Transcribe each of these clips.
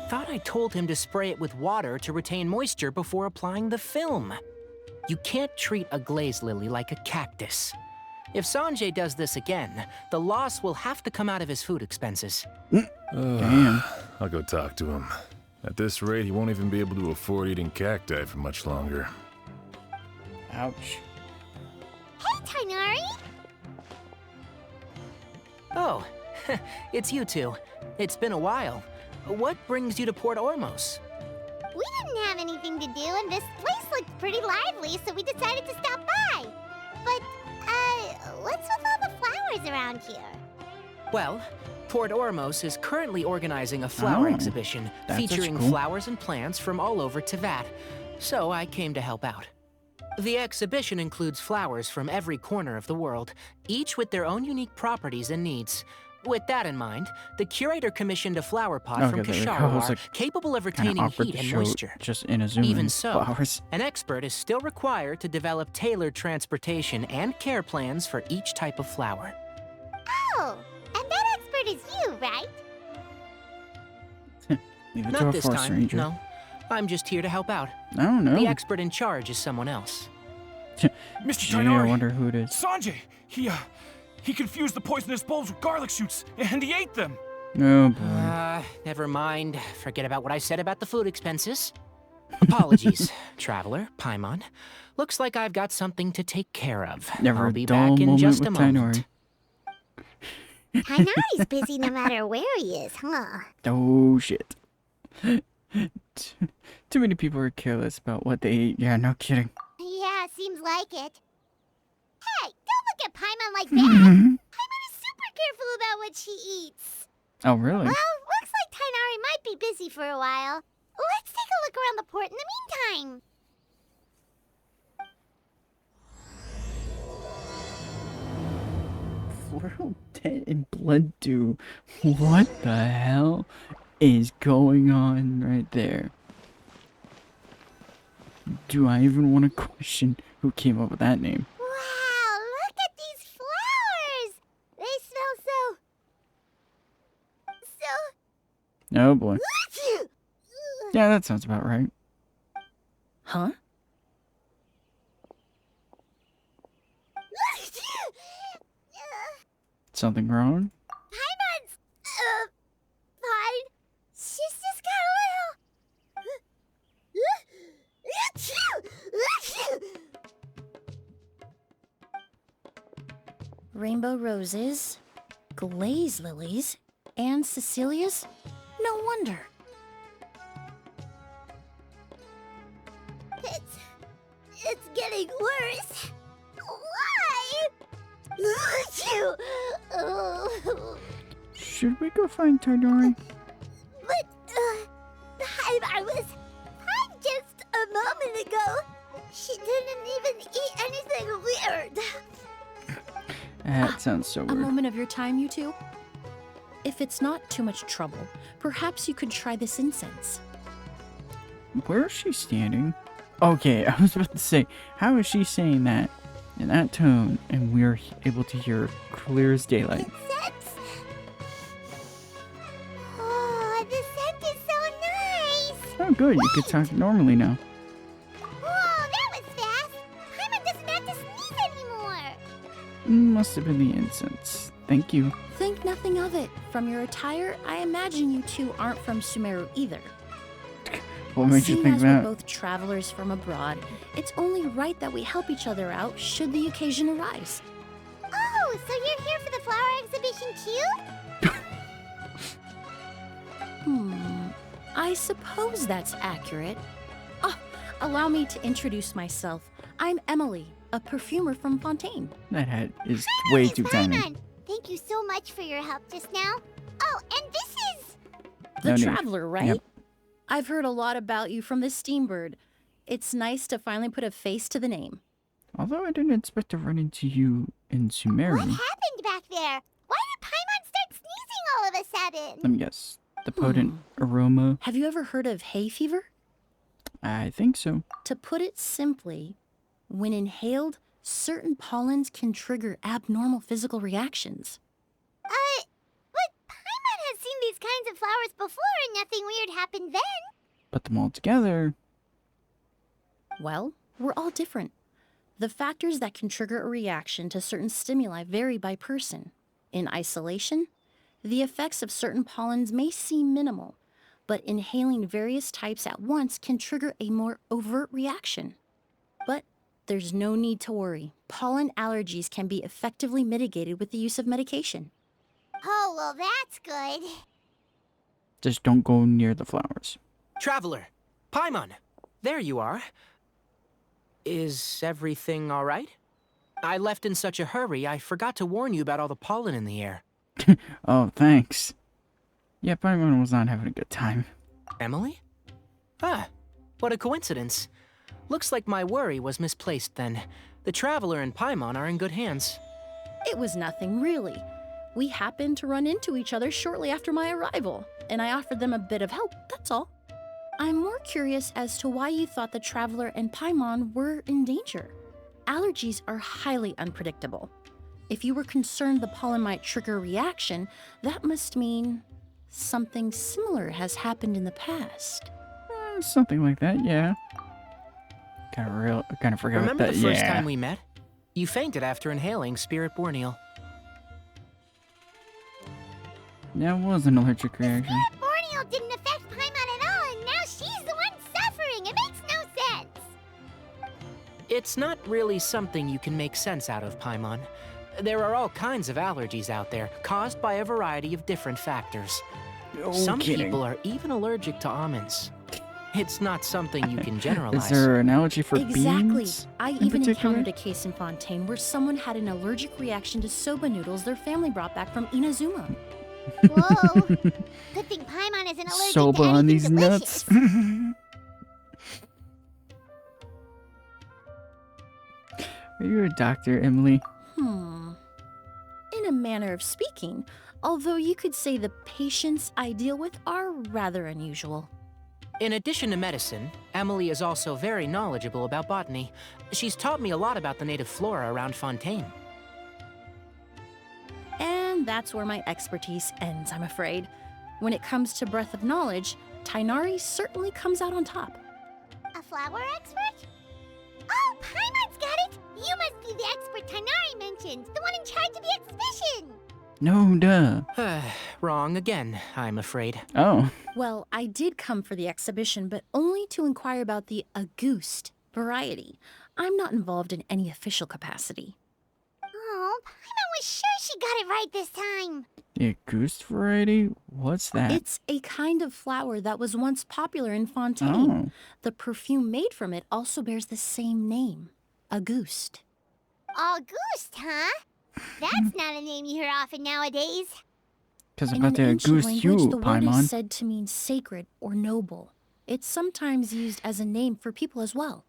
thought I told him to spray it with water to retain moisture before applying the film. You can't treat a glaze lily like a cactus. If Sanjay does this again, the loss will have to come out of his food expenses. Damn. I'll go talk to him. At this rate, he won't even be able to afford eating cacti for much longer. Ouch. Hey, Tainari! Oh, it's you two. It's been a while. What brings you to Port Ormos? We didn't have anything to do, and this place looked pretty lively, so we decided to stop by. But, what's with all the flowers around here? Well, Port Ormos is currently organizing a flower exhibition featuring cool. flowers and plants from all over Teyvat, so I came to help out. The exhibition includes flowers from every corner of the world, each with their own unique properties and needs. With that in mind, the curator commissioned a flower pot from Kasharawar capable of retaining heat and moisture. Just in a zoom Even so, flowers. an expert is still required to develop tailored transportation and care plans for each type of flower. Oh, and that expert is you, right? Leave it to Not a this forest time, ranger. no. I'm just here to help out. I don't know. The expert in charge is someone else. Mr. Gee, I Tainari! wonder who it is. Sanjay! He confused the poisonous bulbs with garlic shoots, and he ate them! Oh boy. Never mind. Forget about what I said about the food expenses. Apologies, traveler, Paimon. Looks like I've got something to take care of. Never I'll a be dull back in moment just with a moment. Tainari. Tainari's busy no matter where he is, huh? Oh shit. Too many people are careless about what they eat. Yeah, no kidding. Yeah, seems like it. Hey, don't look at Paimon like that! Paimon is super careful about what she eats. Oh really? Well, looks like Tainari might be busy for a while. Let's take a look around the port in the meantime. Floral Tent and Blood Dew. What the hell is going on right there? Do I even want to question who came up with that name? Wow, look at these flowers! They smell so... Oh boy. Yeah, that sounds about right. Huh? Something wrong? Paimon's, fine. She's just got a little... Rainbow roses, glaze lilies, and Cecilia's? No wonder. It's getting worse. Why? Should we go find Tainari? But, I was fine just a moment ago. She didn't even eat anything weird. That sounds so A weird. moment of your time, you two? If it's not too much trouble, perhaps you could try this incense. Where is she standing? Okay, I was about to say, how is she saying that in that tone and we're able to hear clear as daylight? Scents. Oh, the scent is so nice. Oh good, you could talk normally now. Whoa, that was fast. Paimon doesn't have to sneeze anymore. Must have been the incense. Thank you. Think nothing of it. From your attire, I imagine you two aren't from Sumeru either. What made you Seeing think as that? we're both travelers from abroad, it's only right that we help each other out should the occasion arise. Oh, so you're here for the flower exhibition too? I suppose that's accurate. Ah, allow me to introduce myself. I'm Emilie, a perfumer from Fontaine. That hat is way Miss too tiny. Paimon, thank you so much for your help just now. Oh, and this is... The No need. traveler, right? Yep. I've heard a lot about you from the Steambird. It's nice to finally put a face to the name. Although I didn't expect to run into you in Sumeru. What happened back there? Why did Paimon start sneezing all of a sudden? Let me guess. The potent aroma? Have you ever heard of hay fever? I think so. To put it simply, when inhaled, certain pollens can trigger abnormal physical reactions. But Paimon has seen these kinds of flowers before and nothing weird happened then. Put them all together. Well, we're all different. The factors that can trigger a reaction to certain stimuli vary by person. In isolation, the effects of certain pollens may seem minimal, but inhaling various types at once can trigger a more overt reaction. But there's no need to worry. Pollen allergies can be effectively mitigated with the use of medication. Oh, well, that's good. Just don't go near the flowers. Traveler, Paimon, there you are. Is everything all right? I left in such a hurry, I forgot to warn you about all the pollen in the air. Oh, thanks. Yeah, Paimon was not having a good time. Emilie? Ah, what a coincidence. Looks like my worry was misplaced then. The Traveler and Paimon are in good hands. It was nothing, really. We happened to run into each other shortly after my arrival, and I offered them a bit of help, that's all. I'm more curious as to why you thought the Traveler and Paimon were in danger. Allergies are highly unpredictable. If you were concerned the pollen might trigger a reaction, that must mean something similar has happened in the past. Something like that, yeah. Kind of forgot Remember that. the first Yeah. time we met? You fainted after inhaling Spirit Borneal. That was an allergic reaction. Borneo didn't affect Paimon at all, and now she's the one suffering. It makes no sense. It's not really something you can make sense out of, Paimon. There are all kinds of allergies out there, caused by a variety of different factors. Some people are even allergic to almonds. It's not something you can generalize. Is there an allergy for Exactly. beans? I in even particular? encountered a case in Fontaine where someone had an allergic reaction to soba noodles their family brought back from Inazuma. Whoa. Good thing Paimon isn't allergic Soba to anything on these delicious. nuts. Are you a doctor, Emily? In a manner of speaking, although you could say the patients I deal with are rather unusual. In addition to medicine, Emilie is also very knowledgeable about botany. She's taught me a lot about the native flora around Fontaine. And that's where my expertise ends, I'm afraid. When it comes to breadth of knowledge, Tainari certainly comes out on top. A flower expert? Oh, Paimon's got it! You must be the expert Tainari mentioned, the one in charge of the exhibition! No, duh. Wrong again, I'm afraid. Oh. Well, I did come for the exhibition, but only to inquire about the Auguste variety. I'm not involved in any official capacity. Oh, Paimon was sure she got it right this time. The goose variety? What's that? It's a kind of flower that was once popular in Fontaine. Oh. The perfume made from it also bears the same name, Auguste. Auguste, huh? That's not a name you hear often nowadays. Because In about an the ancient goose language, you, the word is Paimon. said to mean sacred or noble. It's sometimes used as a name for people as well.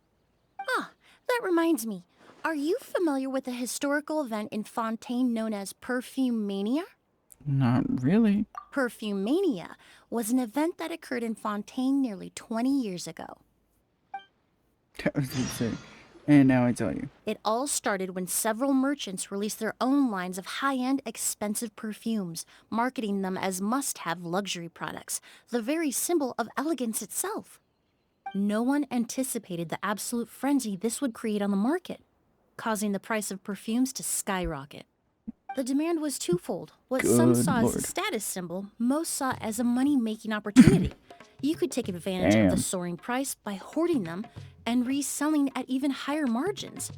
Ah, that reminds me. Are you familiar with a historical event in Fontaine known as Perfume Mania? Not really. Perfume Mania was an event that occurred in Fontaine nearly 20 years ago. I was gonna say. And now I tell you. It all started when several merchants released their own lines of high-end, expensive perfumes, marketing them as must-have luxury products, the very symbol of elegance itself. No one anticipated the absolute frenzy this would create on the market, causing the price of perfumes to skyrocket. The demand was twofold. What some Good saw as a Lord. status symbol, most saw as a money-making opportunity. You could take advantage of Damn. the soaring price by hoarding them and reselling at even higher margins.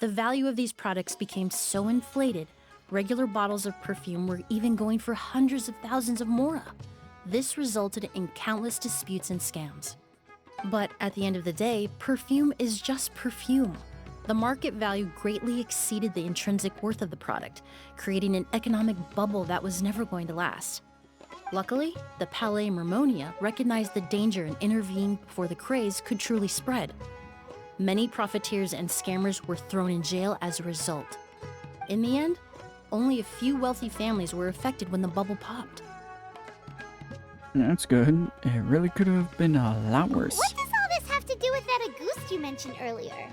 The value of these products became so inflated, regular bottles of perfume were even going for hundreds of thousands of mora. This resulted in countless disputes and scams. But at the end of the day, perfume is just perfume. The market value greatly exceeded the intrinsic worth of the product, creating an economic bubble that was never going to last. Luckily, the Palais Mermonia recognized the danger and intervened before the craze could truly spread. Many profiteers and scammers were thrown in jail as a result. In the end, only a few wealthy families were affected when the bubble popped. That's good. It really could have been a lot worse. What does all this have to do with that Auguste you mentioned earlier?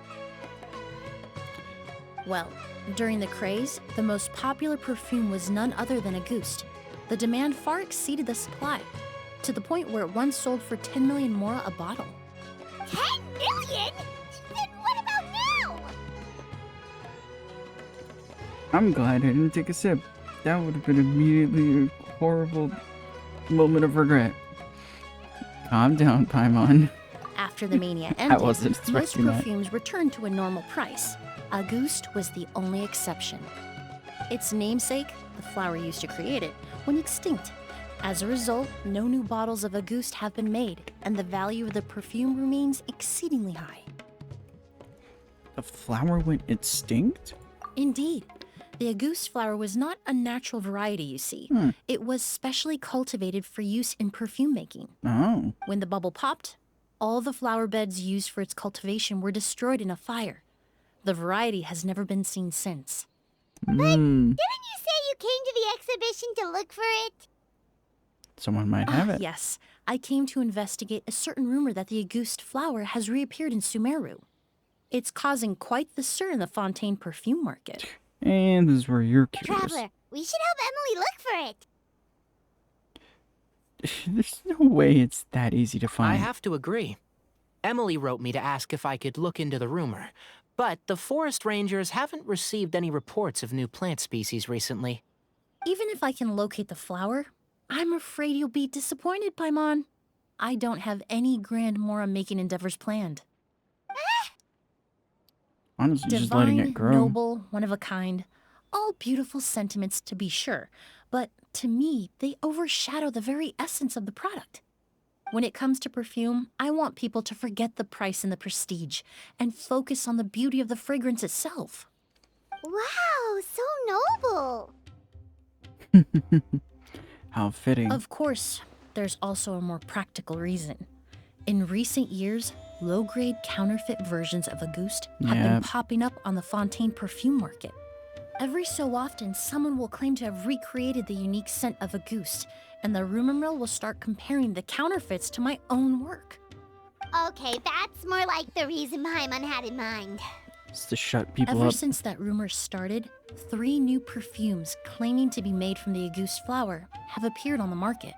Well, during the craze, the most popular perfume was none other than Auguste. The demand far exceeded the supply, to the point where it once sold for 10 million more a bottle. 10 million? Then what about now? I'm glad I didn't take a sip. That would have been immediately a horrible moment of regret. Calm down, Paimon. After the mania ended, wasn't most expecting that. perfumes returned to a normal price. Auguste was the only exception. Its namesake, the flower used to create it, went extinct. As a result, no new bottles of Auguste have been made, and the value of the perfume remains exceedingly high. The flower went extinct? Indeed. The Auguste flower was not a natural variety, you see. It was specially cultivated for use in perfume making. Oh. When the bubble popped, all the flower beds used for its cultivation were destroyed in a fire. The variety has never been seen since. Didn't you say you came to the exhibition to look for it? Someone might have it. Yes, I came to investigate a certain rumor that the Auguste flower has reappeared in Sumeru. It's causing quite the stir in the Fontaine perfume market. And this is where you're curious. Traveler, we should help Emilie look for it. There's no way it's that easy to find. I have to agree. Emilie wrote me to ask if I could look into the rumor, but the forest rangers haven't received any reports of new plant species recently. Even if I can locate the flower, I'm afraid you'll be disappointed, Paimon. I don't have any grand Mora-making endeavors planned. Honestly, just letting it Divine, grow. noble, one of a kind. All beautiful sentiments, to be sure. But to me, they overshadow the very essence of the product. When it comes to perfume, I want people to forget the price and the prestige and focus on the beauty of the fragrance itself. Wow, so noble. How fitting. Of course, there's also a more practical reason. In recent years, low-grade counterfeit versions of Auguste have been Yep. popping up on the Fontaine perfume market. Every so often, someone will claim to have recreated the unique scent of Auguste, and the rumor mill will start comparing the counterfeits to my own work. Okay, that's more like the reason Paimon had in mind. It's to shut people Ever up. since that rumor started, 3 new perfumes claiming to be made from the Auguste flower have appeared on the market.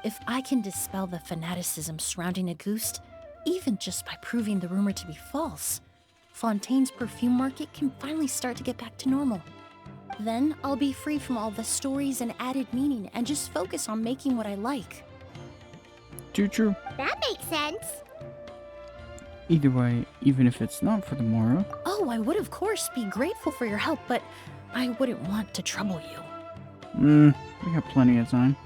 If I can dispel the fanaticism surrounding Auguste, even just by proving the rumor to be false, Fontaine's perfume market can finally start to get back to normal. Then I'll be free from all the stories and added meaning and just focus on making what I like. Too true. That makes sense. Either way, even if it's not for the Mora. Oh, I would of course be grateful for your help, but I wouldn't want to trouble you. We got plenty of time.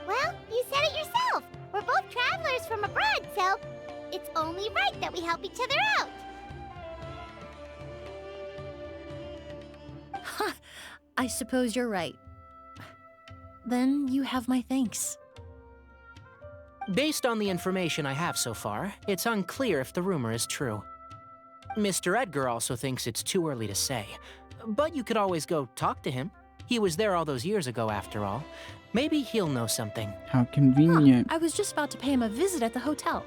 Well, you said it yourself. We're both travelers from abroad, so it's only right that we help each other out. I suppose you're right. Then you have my thanks. Based on the information I have so far, it's unclear if the rumor is true. Mr. Edgar also thinks it's too early to say, but you could always go talk to him. He was there all those years ago, after all. Maybe he'll know something. How convenient. I was just about to pay him a visit at the hotel.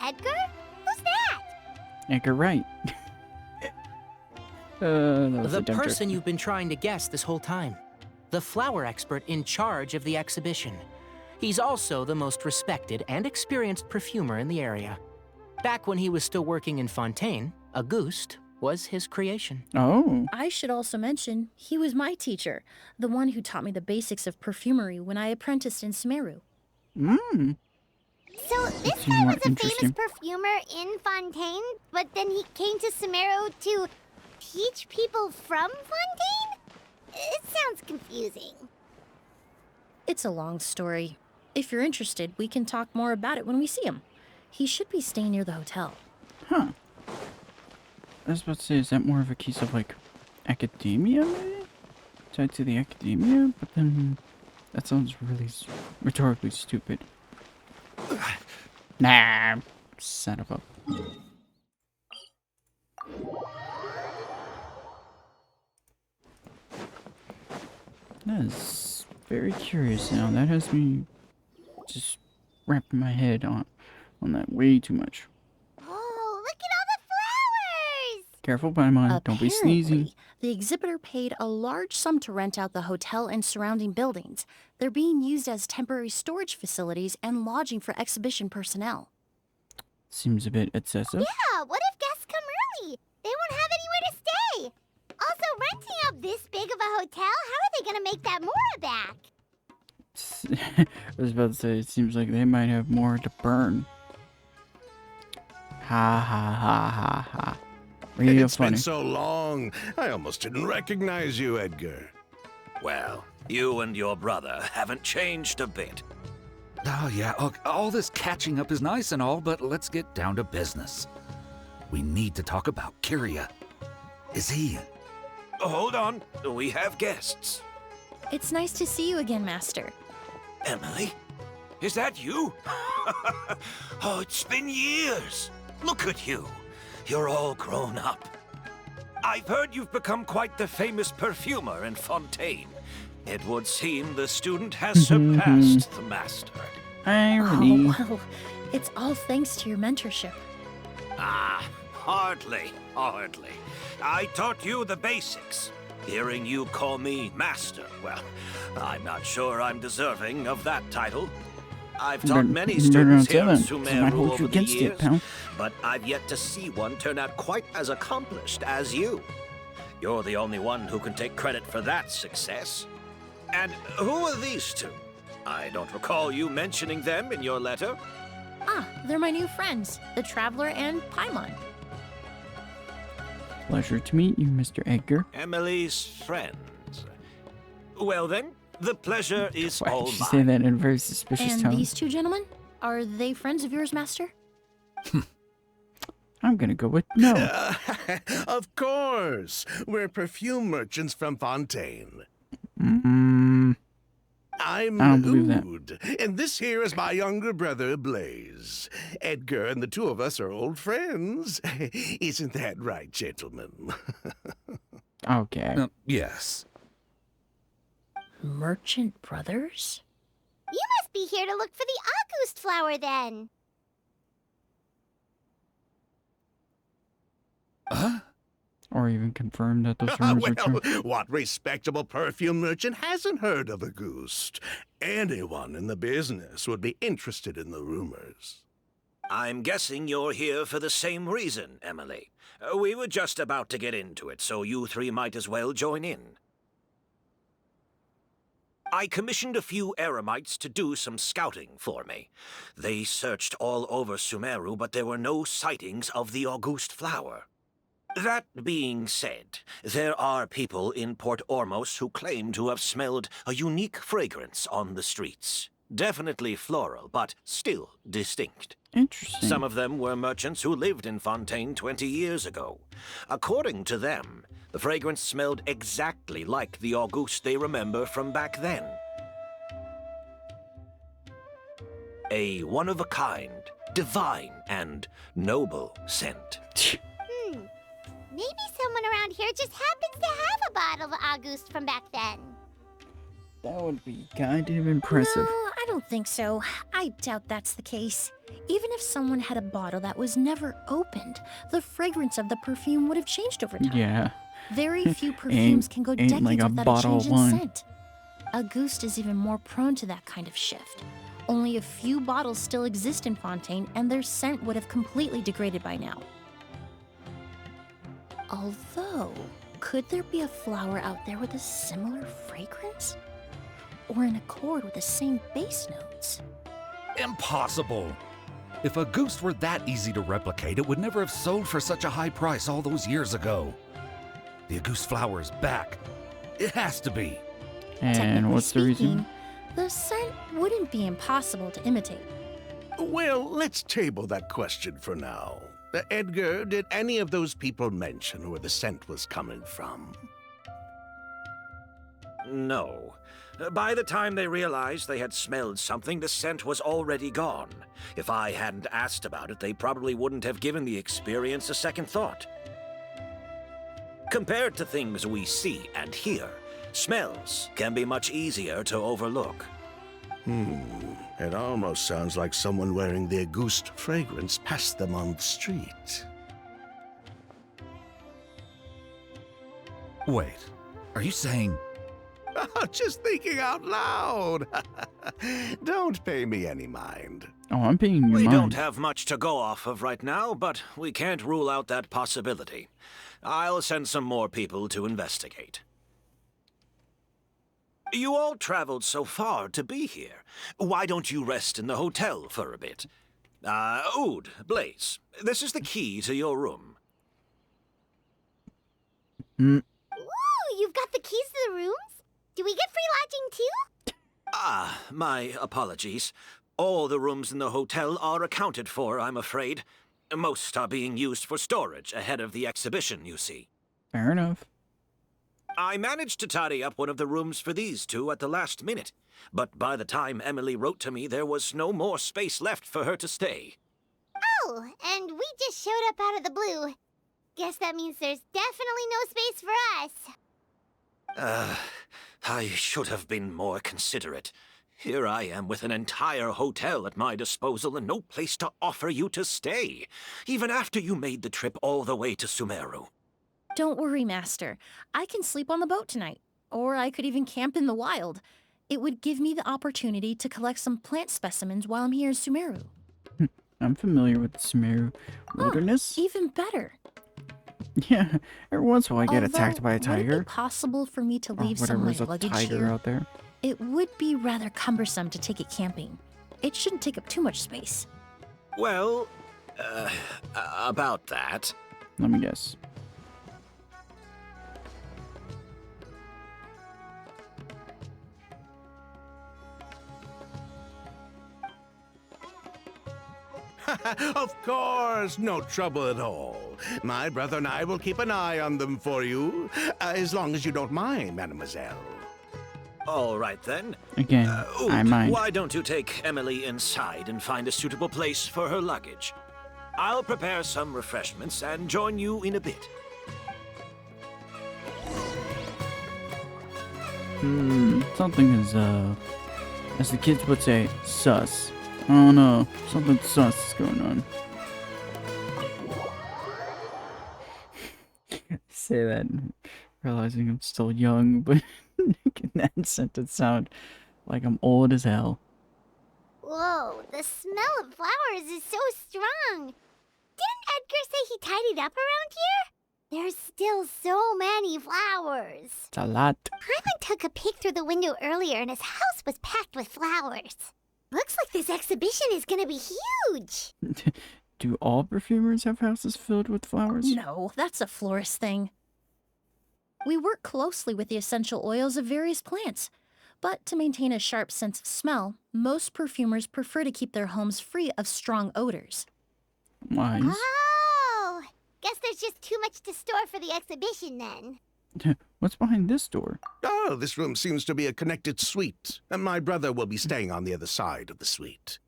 Edgar? Who's that? Edgar Wright. That was The a dumb joke. person you've been trying to guess this whole time. The flower expert in charge of the exhibition. He's also the most respected and experienced perfumer in the area. Back when he was still working in Fontaine, Auguste was his creation. Oh. I should also mention, he was my teacher, the one who taught me the basics of perfumery when I apprenticed in Sumeru. So this Seems guy more was a famous interesting. perfumer in Fontaine, but then he came to Sumeru to teach people from Fontaine? It sounds confusing. It's a long story. If you're interested, we can talk more about it when we see him. He should be staying near the hotel. Huh. I was about to say, is that more of a case of, like, academia, maybe? Tied to the academia? But then, that sounds really rhetorically stupid. Nah. Son of a... That is very curious now. That has me just wrapping my head on that way too much. Oh, look at all the flowers! Careful, Paimon. Don't be sneezing. Apparently, The exhibitor paid a large sum to rent out the hotel and surrounding buildings. They're being used as temporary storage facilities and lodging for exhibition personnel. Seems a bit excessive. Yeah, what if guests come early? They won't have anywhere to stay. Also, renting out this big of a hotel, how are they gonna make that mora back? I was about to say, it seems like they might have more to burn. Ha ha ha ha ha. Real It's funny. been so long, I almost didn't recognize you, Edgar. Well, you and your brother haven't changed a bit. Oh, yeah, all this catching up is nice and all, but let's get down to business. We need to talk about Kyria. Is he... Hold on, we have guests. It's nice to see you again, Master. Emilie? Is that you? Oh, it's been years. Look at you. You're all grown up. I've heard you've become quite the famous perfumer in Fontaine. It would seem the student has surpassed the master. Irony. Oh, well, it's all thanks to your mentorship. Ah, hardly. I taught you the basics. Hearing you call me master, well, I'm not sure I'm deserving of that title. I've taught many students here in Sumeru over the years, but I've yet to see one turn out quite as accomplished as you. You're the only one who can take credit for that success. And who are these two? I don't recall you mentioning them in your letter. Ah, they're my new friends, the Traveler and Paimon. Pleasure to meet you, Mr. Edgar. Emilie's friends. Well then, the pleasure is Why all did you mine. say that in a very suspicious And tone? these two gentlemen? Are they friends of yours, Master? I'm gonna go with no. Of course, we're perfume merchants from Fontaine. I'm I don't believe that. Ood, and this here is my younger brother, Blaze. Edgar and the two of us are old friends. Isn't that right, gentlemen? Okay. Yes. Merchant brothers? You must be here to look for the August flower then. Or even confirm that those rumors are true. Well, what respectable perfume merchant hasn't heard of a Auguste? Anyone in the business would be interested in the rumors. I'm guessing you're here for the same reason, Emilie. We were just about to get into it, so you three might as well join in. I commissioned a few eremites to do some scouting for me. They searched all over Sumeru, but there were no sightings of the Auguste flower. That being said, there are people in Port Ormos who claim to have smelled a unique fragrance on the streets. Definitely floral, but still distinct. Interesting. Some of them were merchants who lived in Fontaine 20 years ago. According to them, the fragrance smelled exactly like the Auguste they remember from back then. A one-of-a-kind, divine, and noble scent. Maybe someone around here just happens to have a bottle of Auguste from back then. That would be kind of impressive. No, I don't think so. I doubt that's the case. Even if someone had a bottle that was never opened, the fragrance of the perfume would have changed over time. Yeah. Very few perfumes can go decades like a without a bottle change of wine. in scent. Auguste is even more prone to that kind of shift. Only a few bottles still exist in Fontaine, and their scent would have completely degraded by now. Although, could there be a flower out there with a similar fragrance? Or in accord with the same base notes? Impossible. If a goose were that easy to replicate, it would never have sold for such a high price all those years ago. The goose flower is back. It has to be. And Technically what's the reason? speaking, the scent wouldn't be impossible to imitate. Well, let's table that question for now. Edgar, did any of those people mention where the scent was coming from? No. By the time they realized they had smelled something, the scent was already gone. If I hadn't asked about it, they probably wouldn't have given the experience a second thought. Compared to things we see and hear, smells can be much easier to overlook. It almost sounds like someone wearing the Auguste fragrance passed them on the street. Wait, are you saying... Just thinking out loud. Don't pay me any mind. Oh, I'm paying you We mind. don't have much to go off of right now, but we can't rule out that possibility. I'll send some more people to investigate. You all traveled so far to be here. Why don't you rest in the hotel for a bit? Oud, Blaze, this is the key to your room. Ooh, you've got the keys to the rooms? Do we get free lodging too? My apologies. All the rooms in the hotel are accounted for, I'm afraid. Most are being used for storage ahead of the exhibition, you see. Fair enough. I managed to tidy up one of the rooms for these two at the last minute, but by the time Emilie wrote to me, there was no more space left for her to stay. Oh, and we just showed up out of the blue. Guess that means there's definitely no space for us. I should have been more considerate. Here I am with an entire hotel at my disposal and no place to offer you to stay, even after you made the trip all the way to Sumeru. Don't worry, Master. I can sleep on the boat tonight. Or I could even camp in the wild. It would give me the opportunity to collect some plant specimens while I'm here in Sumeru. I'm familiar with the Sumeru wilderness. Even better. Yeah, every once in a while I get attacked by a Would it tiger. be possible for me to Or leave some of whatever, my there's a luggage tiger here? out there. It would be rather cumbersome to take it camping. It shouldn't take up too much space. Well, about that. Let me guess. Of course, no trouble at all. My brother and I will keep an eye on them for you, as long as you don't mind, mademoiselle. All right, then. Again, Oud, I mind. why don't you take Emilie inside and find a suitable place for her luggage? I'll prepare some refreshments and join you in a bit. Something is, as the kids would say, sus. Oh no, something sus is going on. Say that, realizing I'm still young, but making that sentence sound like I'm old as hell. Whoa, the smell of flowers is so strong. Didn't Edgar say he tidied up around here? There's still so many flowers. It's a lot. Hyman took a peek through the window earlier and his house was packed with flowers. Looks like this exhibition is gonna be huge. Do all perfumers have houses filled with flowers? No, that's a florist thing. We work closely with the essential oils of various plants, but to maintain a sharp sense of smell, most perfumers prefer to keep their homes free of strong odors. Wise. Oh, guess there's just too much to store for the exhibition then. What's behind this door? Oh, this room seems to be a connected suite, and my brother will be staying on the other side of the suite.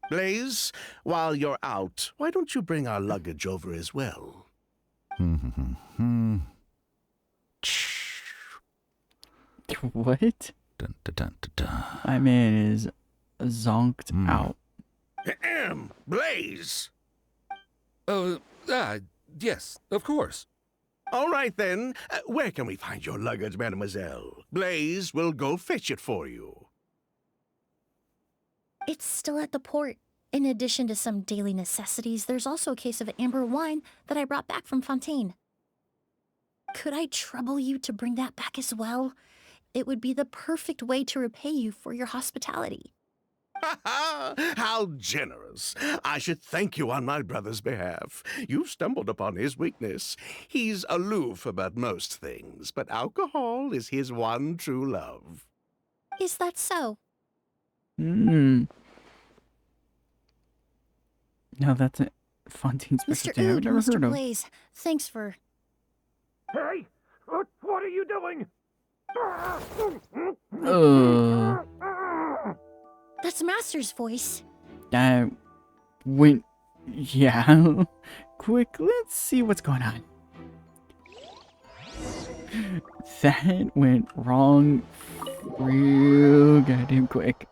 Blaze, while you're out, why don't you bring our luggage over as well? What? Dun, dun, dun, dun, dun. My man is zonked out. Ahem, Blaze! Yes, of course. All right then, where can we find your luggage, mademoiselle? Blaze will go fetch it for you. It's still at the port. In addition to some daily necessities, there's also a case of amber wine that I brought back from Fontaine. Could I trouble you to bring that back as well? It would be the perfect way to repay you for your hospitality. Ha ha! How generous! I should thank you on my brother's behalf. You've stumbled upon his weakness. He's aloof about most things, but alcohol is his one true love. Is that so? Now that's a Fontaine's Mr. specialty I've Oud, never Mr. heard of. Blaze, thanks for... Hey! What are you doing? That's Master's voice. I went... Yeah. Quick, let's see what's going on. That went wrong real goddamn quick.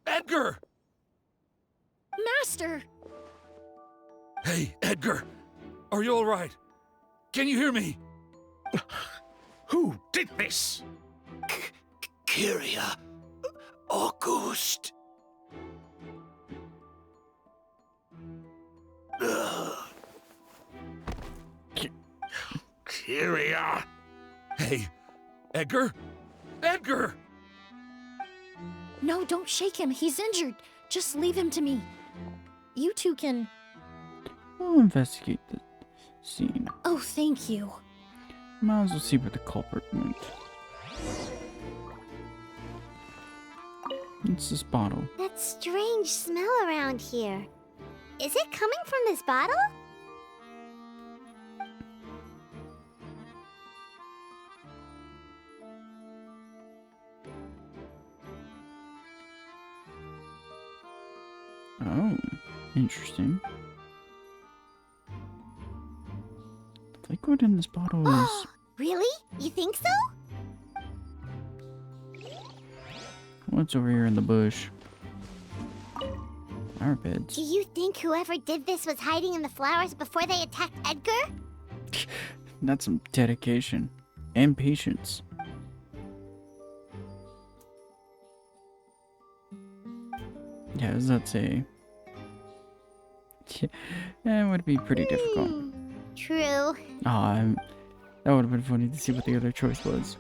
Edgar! Master! Hey, Edgar! Are you alright? Can you hear me? Who did this? Kyria. August. Kyria. Hey, Edgar? Edgar! No, don't shake him. He's injured. Just leave him to me. You two can... I'll investigate the scene. Oh, thank you. Might as well see where the culprit went. What's this bottle? That strange smell around here. Is it coming from this bottle? Oh, interesting. The liquid in this bottle is... Really? You think so? What's over here in the bush? Flower beds. Do you think whoever did this was hiding in the flowers before they attacked Edgar? That's some dedication and patience. Yeah, as that say? That would be pretty difficult. True. That would have been funny to see what the other choice was.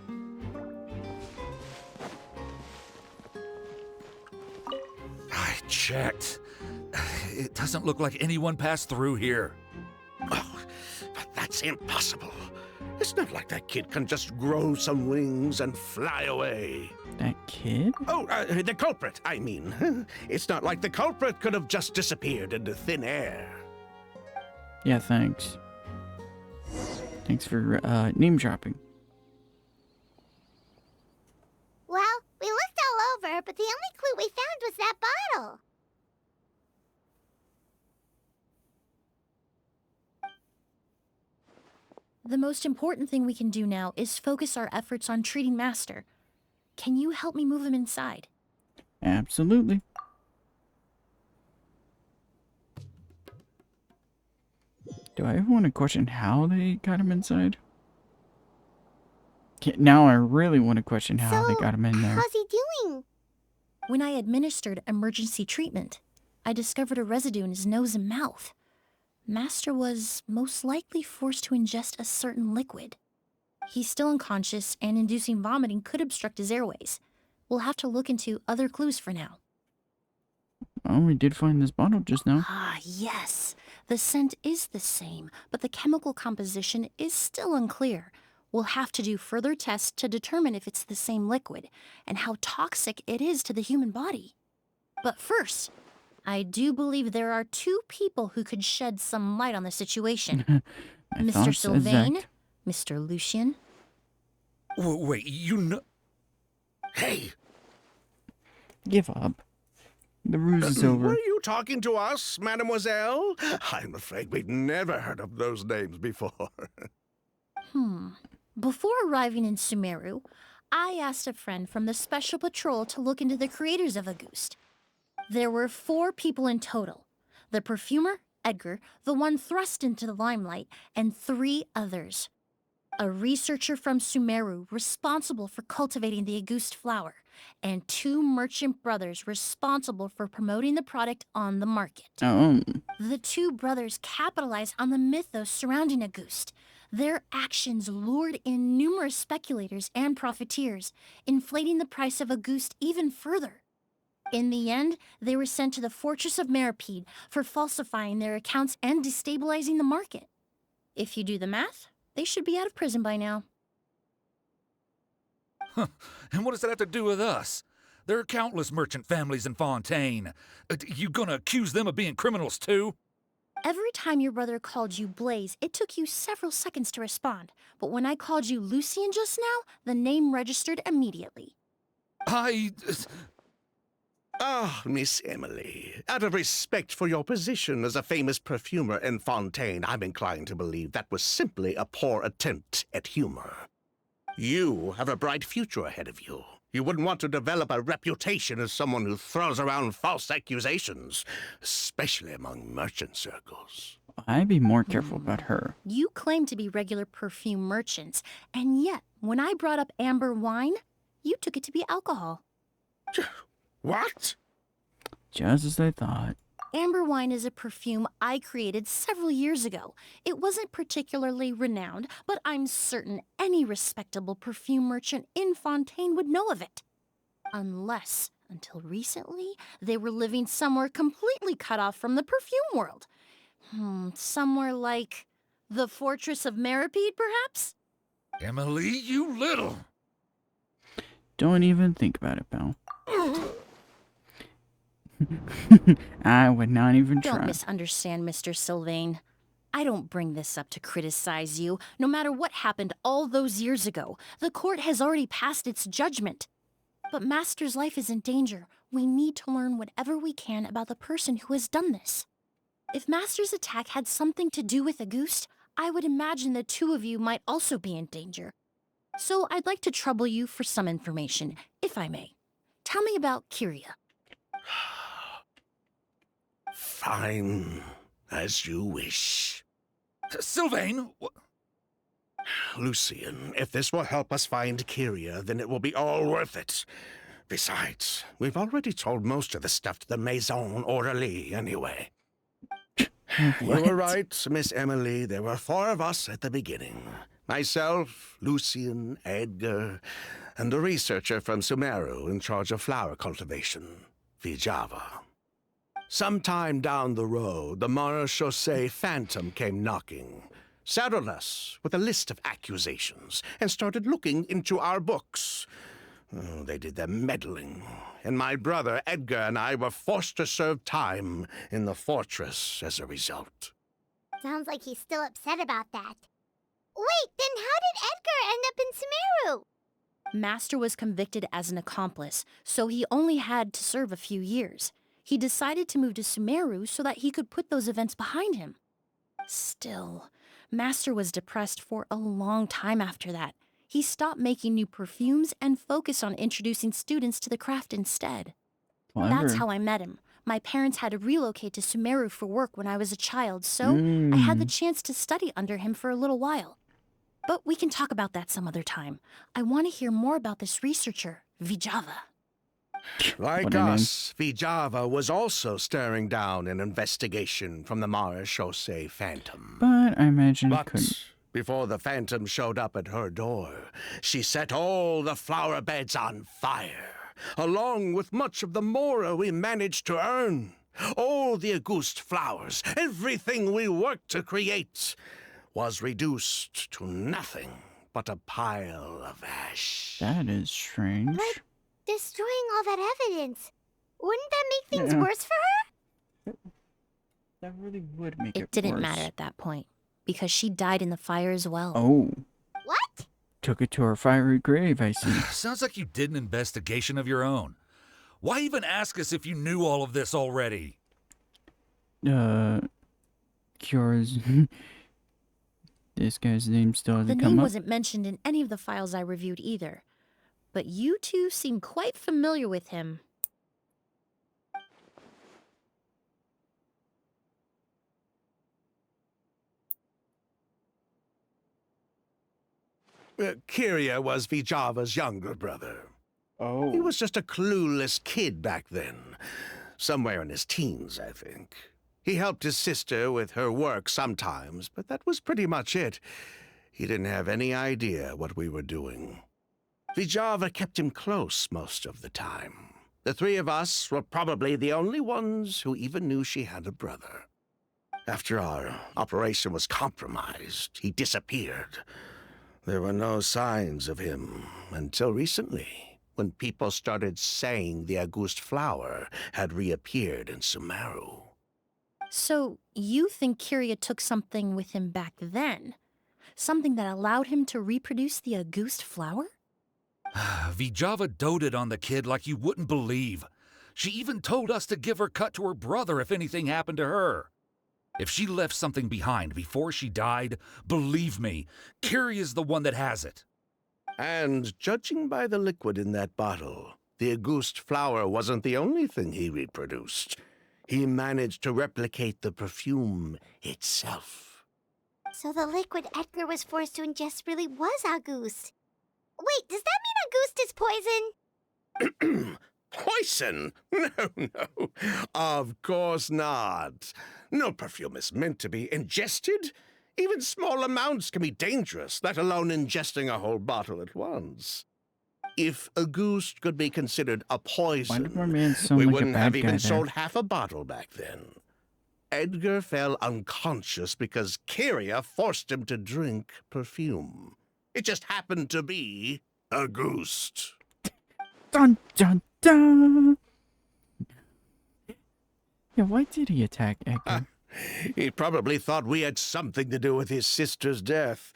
I checked. It doesn't look like anyone passed through here. Oh, but that's impossible. It's not like that kid can just grow some wings and fly away. That kid? Oh, the culprit, I mean. It's not like the culprit could have just disappeared into thin air. Yeah, thanks. Thanks for name dropping. Well, we looked all over, but the only clue we found was that bottle. The most important thing we can do now is focus our efforts on treating Master. Can you help me move him inside? Absolutely. Do I ever want to question how they got him inside? Now I really want to question how they got him in there. How's he doing? When I administered emergency treatment, I discovered a residue in his nose and mouth. Master was most likely forced to ingest a certain liquid. He's still unconscious, and inducing vomiting could obstruct his airways. We'll have to look into other clues for now. Oh, we did find this bottle just now. Ah, yes. The scent is the same, but the chemical composition is still unclear. We'll have to do further tests to determine if it's the same liquid and how toxic it is to the human body. But first, I do believe there are two people who could shed some light on the situation. Mr. Sylvain, Mr. Lucien. Wait, you know... Hey! Give up. The ruse is over. Were you talking to us, mademoiselle? I'm afraid we've never heard of those names before. Before arriving in Sumeru, I asked a friend from the Special Patrol to look into the creators of Auguste. There were 4 people in total. The perfumer, Edgar, the one thrust into the limelight, and 3 others. A researcher from Sumeru responsible for cultivating the Auguste flower, and 2 merchant brothers responsible for promoting the product on the market. Oh. The 2 brothers capitalized on the mythos surrounding Auguste. Their actions lured in numerous speculators and profiteers, inflating the price of Auguste even further. In the end, they were sent to the Fortress of Meripede for falsifying their accounts and destabilizing the market. If you do the math, they should be out of prison by now. And what does that have to do with us? There are countless merchant families in Fontaine. You gonna accuse them of being criminals too? Every time your brother called you Blaze, it took you several seconds to respond. But when I called you Lucien just now, the name registered immediately. Ah, Miss Emilie, out of respect for your position as a famous perfumer in Fontaine, I'm inclined to believe that was simply a poor attempt at humor. You have a bright future ahead of you. You wouldn't want to develop a reputation as someone who throws around false accusations, especially among merchant circles. I'd be more careful about her. You claim to be regular perfume merchants, and yet, when I brought up amber wine, you took it to be alcohol. What? Just as I thought. Amber wine is a perfume I created several years ago. It wasn't particularly renowned, but I'm certain any respectable perfume merchant in Fontaine would know of it. Unless, until recently, they were living somewhere completely cut off from the perfume world. Somewhere like the Fortress of Meripede, perhaps? Emilie, you little. Don't even think about it, pal. I would not even try. Don't misunderstand, Mr. Sylvain. I don't bring this up to criticize you. No matter what happened all those years ago, the court has already passed its judgment. But Master's life is in danger. We need to learn whatever we can about the person who has done this. If Master's attack had something to do with Auguste, I would imagine the two of you might also be in danger. So I'd like to trouble you for some information, if I may. Tell me about Kyria. Fine, as you wish. Sylvain! Lucien, if this will help us find Kyria, then it will be all worth it. Besides, we've already told most of the stuff to the Maison Orderly anyway. You were right, Miss Emilie. There were 4 of us at the beginning. Myself, Lucien, Edgar, and a researcher from Sumeru in charge of flower cultivation, Vijava. Sometime down the road, the Marechaussee Phantom came knocking, saddled us with a list of accusations, and started looking into our books. Oh, they did their meddling, and my brother Edgar and I were forced to serve time in the fortress as a result. Sounds like he's still upset about that. Wait, then how did Edgar end up in Sumeru? Master was convicted as an accomplice, so he only had to serve a few years. He decided to move to Sumeru so that he could put those events behind him. Still, Master was depressed for a long time after that. He stopped making new perfumes and focused on introducing students to the craft instead. Clever. That's how I met him. My parents had to relocate to Sumeru for work when I was a child, so I had the chance to study under him for a little while. But we can talk about that some other time. I want to hear more about this researcher, Vijava. Like us, Vijava was also staring down an investigation from the Marechaussee Phantom. But I imagine it couldn't. But before the Phantom showed up at her door, she set all the flower beds on fire, along with much of the mora we managed to earn. All the Auguste flowers, everything we worked to create, was reduced to nothing but a pile of ash. That is strange. Like, destroying all that evidence. Wouldn't that make things worse for her? That really would make it It didn't worse. matter at that point, because she died in the fire as well. Oh. What? Took it to her fiery grave, I see. Sounds like you did an investigation of your own. Why even ask us if you knew all of this already? Cures. This guy's name still hasn't The come name up. wasn't mentioned in any of the files I reviewed either. But you two seem quite familiar with him. Kyria was Vijava's younger brother. Oh. He was just a clueless kid back then. Somewhere in his teens, I think. He helped his sister with her work sometimes, but that was pretty much it. He didn't have any idea what we were doing. Vijava kept him close most of the time. The 3 of us were probably the only ones who even knew she had a brother. After our operation was compromised, he disappeared. There were no signs of him until recently, when people started saying the Auguste flower had reappeared in Sumeru. So, you think Kyria took something with him back then? Something that allowed him to reproduce the Auguste flower? Vijava doted on the kid like you wouldn't believe. She even told us to give her cut to her brother if anything happened to her. If she left something behind before she died, believe me, Kyria's the one that has it. And judging by the liquid in that bottle, the Auguste flower wasn't the only thing he reproduced. He managed to replicate the perfume itself. So the liquid Edgar was forced to ingest really was Auguste. Wait, does that mean Auguste is poison? Poison? No, no. Of course not. No perfume is meant to be ingested. Even small amounts can be dangerous, let alone ingesting a whole bottle at once. If Auguste could be considered a Why did my poison, man sound we like a wouldn't bad have guy even there? sold half a bottle back then. Edgar fell unconscious because Kyria forced him to drink perfume. It just happened to be Auguste. Dun dun dun! Yeah, why did he attack Edgar? He probably thought we had something to do with his sister's death.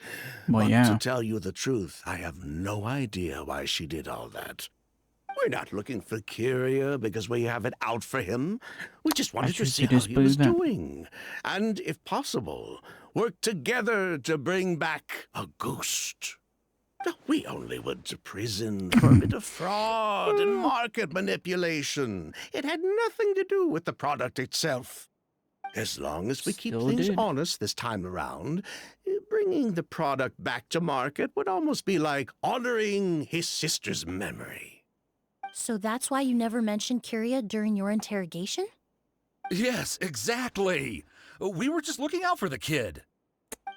Well, but yeah. to tell you the truth, I have no idea why she did all that. We're not looking for Kyria because we have it out for him. We just wanted to choose see to how he was disbelieve that. doing. And, if possible, work together to bring back Auguste. We only went to prison for a bit of fraud and market manipulation. It had nothing to do with the product itself. As long as we keep Still things did. honest this time around, bringing the product back to market would almost be like honoring his sister's memory. So that's why you never mentioned Kyria during your interrogation? Yes, exactly. We were just looking out for the kid.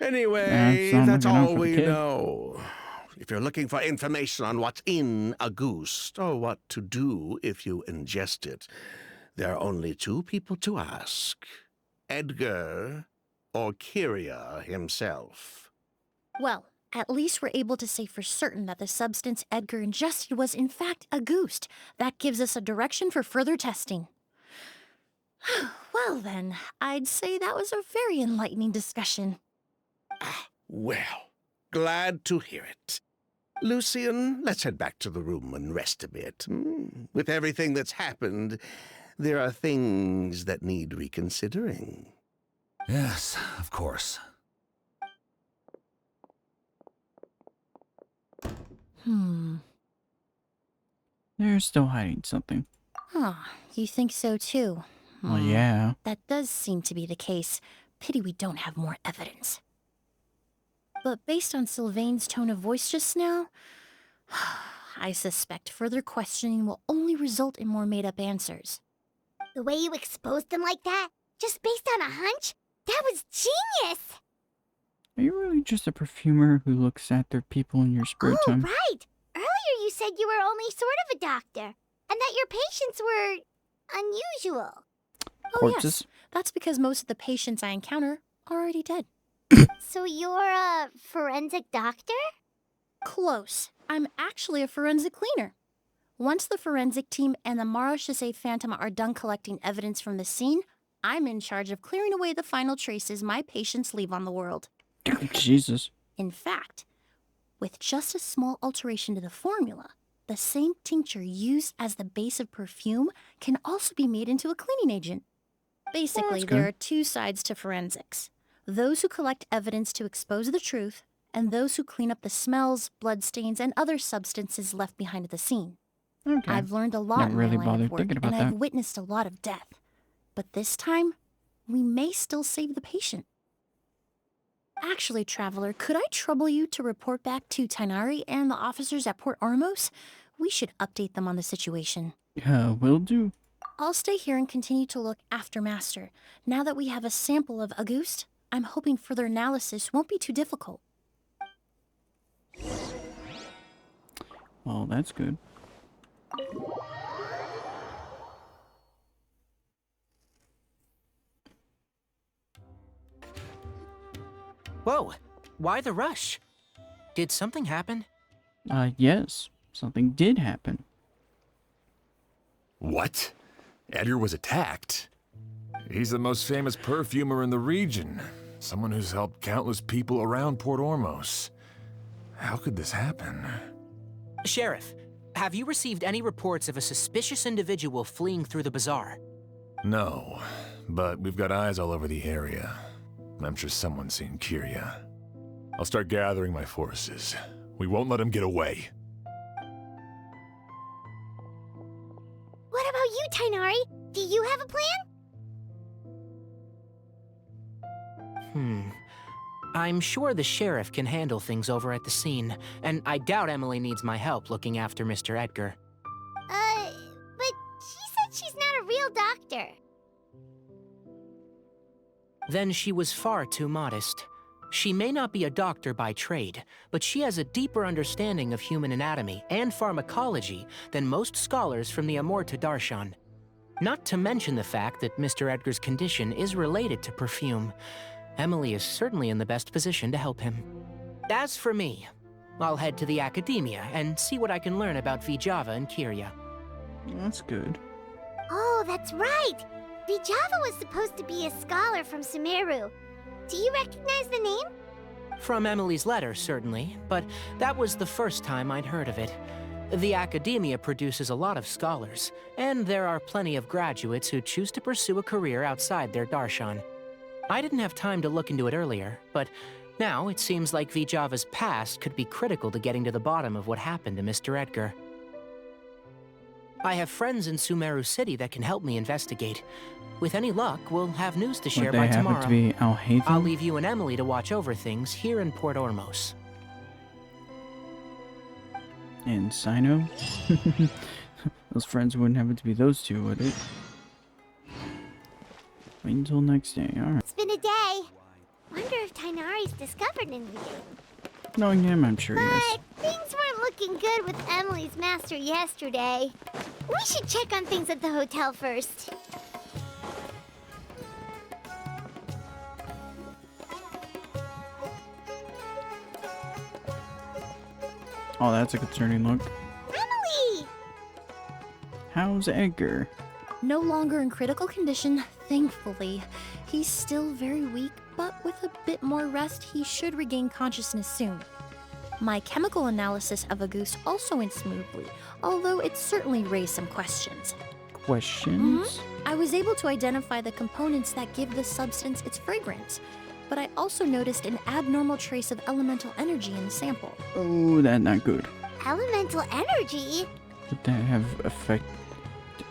Anyway, sound that's like an out all for the we kid. know. If you're looking for information on what's in Auguste, or what to do if you ingest it, there are only two people to ask. Edgar or Kyria himself. Well, at least we're able to say for certain that the substance Edgar ingested was in fact Auguste. That gives us a direction for further testing. Well then, I'd say that was a very enlightening discussion. Well, glad to hear it. Lucian, let's head back to the room and rest a bit. With everything that's happened, there are things that need reconsidering. Yes, of course. They're still hiding something. Huh, you think so too? Well, yeah. That does seem to be the case. Pity we don't have more evidence. But based on Sylvain's tone of voice just now, I suspect further questioning will only result in more made-up answers. The way you exposed them like that, just based on a hunch, that was genius! Are you really just a perfumer who looks at their people in your spare Oh, time? right! Earlier you said you were only sort of a doctor, and that your patients were unusual. Oh yes, Corpses? that's because most of the patients I encounter are already dead. So you're a forensic doctor? Close. I'm actually a forensic cleaner. Once the forensic team and the Marachese Phantom are done collecting evidence from the scene, I'm in charge of clearing away the final traces my patients leave on the world. Jesus. In fact, with just a small alteration to the formula, the same tincture used as the base of perfume can also be made into a cleaning agent. Basically, good. there are two sides to forensics. Those who collect evidence to expose the truth, and those who clean up the smells, bloodstains, and other substances left behind at the scene. Okay. I've learned a lot Never in really my line bothered of work, thinking about and I've that. witnessed a lot of death. But this time, we may still save the patient. Actually, Traveler, could I trouble you to report back to Tainari and the officers at Port Ormos? We should update them on the situation. Will do. I'll stay here and continue to look after Master. Now that we have a sample of Auguste, I'm hoping further analysis won't be too difficult. Well, that's good. Whoa, why the rush? Did something happen? Yes. Something did happen. What? Edgar was attacked? He's the most famous perfumer in the region. Someone who's helped countless people around Port Ormos. How could this happen? Sheriff, have you received any reports of a suspicious individual fleeing through the bazaar? No, but we've got eyes all over the area. I'm sure someone's seen Kyria. I'll start gathering my forces. We won't let him get away. What about you, Tainari? Do you have a plan? I'm sure the sheriff can handle things over at the scene, and I doubt Emilie needs my help looking after Mr. Edgar. But she said she's not a real doctor. Then she was far too modest. She may not be a doctor by trade, but she has a deeper understanding of human anatomy and pharmacology than most scholars from the Amor to Darshan. Not to mention the fact that Mr. Edgar's condition is related to perfume. Emilie is certainly in the best position to help him. As for me, I'll head to the academia and see what I can learn about Vijava and Kirya. That's good. Oh, that's right! Vijava was supposed to be a scholar from Sumeru. Do you recognize the name? From Emilie's letter, certainly, but that was the first time I'd heard of it. The academia produces a lot of scholars, and there are plenty of graduates who choose to pursue a career outside their darshan. I didn't have time to look into it earlier, but now it seems like Vijava's past could be critical to getting to the bottom of what happened to Mr. Edgar. I have friends in Sumeru City that can help me investigate. With any luck, we'll have news to share Would by they happen tomorrow. to be Alhaven? I'll leave you and Emilie to watch over things here in Port Ormos. And Sino? Those friends wouldn't happen to be those two, would it? Wait until next day, alright. It's been a day. Wonder if Tainari's discovered anything. Knowing him, I'm sure he But is. things weren't looking good with Emily's master yesterday. We should check on things at the hotel first. Oh, that's a concerning look. Emily! How's Edgar? No longer in critical condition, thankfully. He's still very weak, but with a bit more rest, he should regain consciousness soon. My chemical analysis of a goose also went smoothly, although it certainly raised some questions. Questions? I was able to identify the components that give the substance its fragrance, but I also noticed an abnormal trace of elemental energy in the sample. Oh, that's not good. Elemental energy? Would that have effect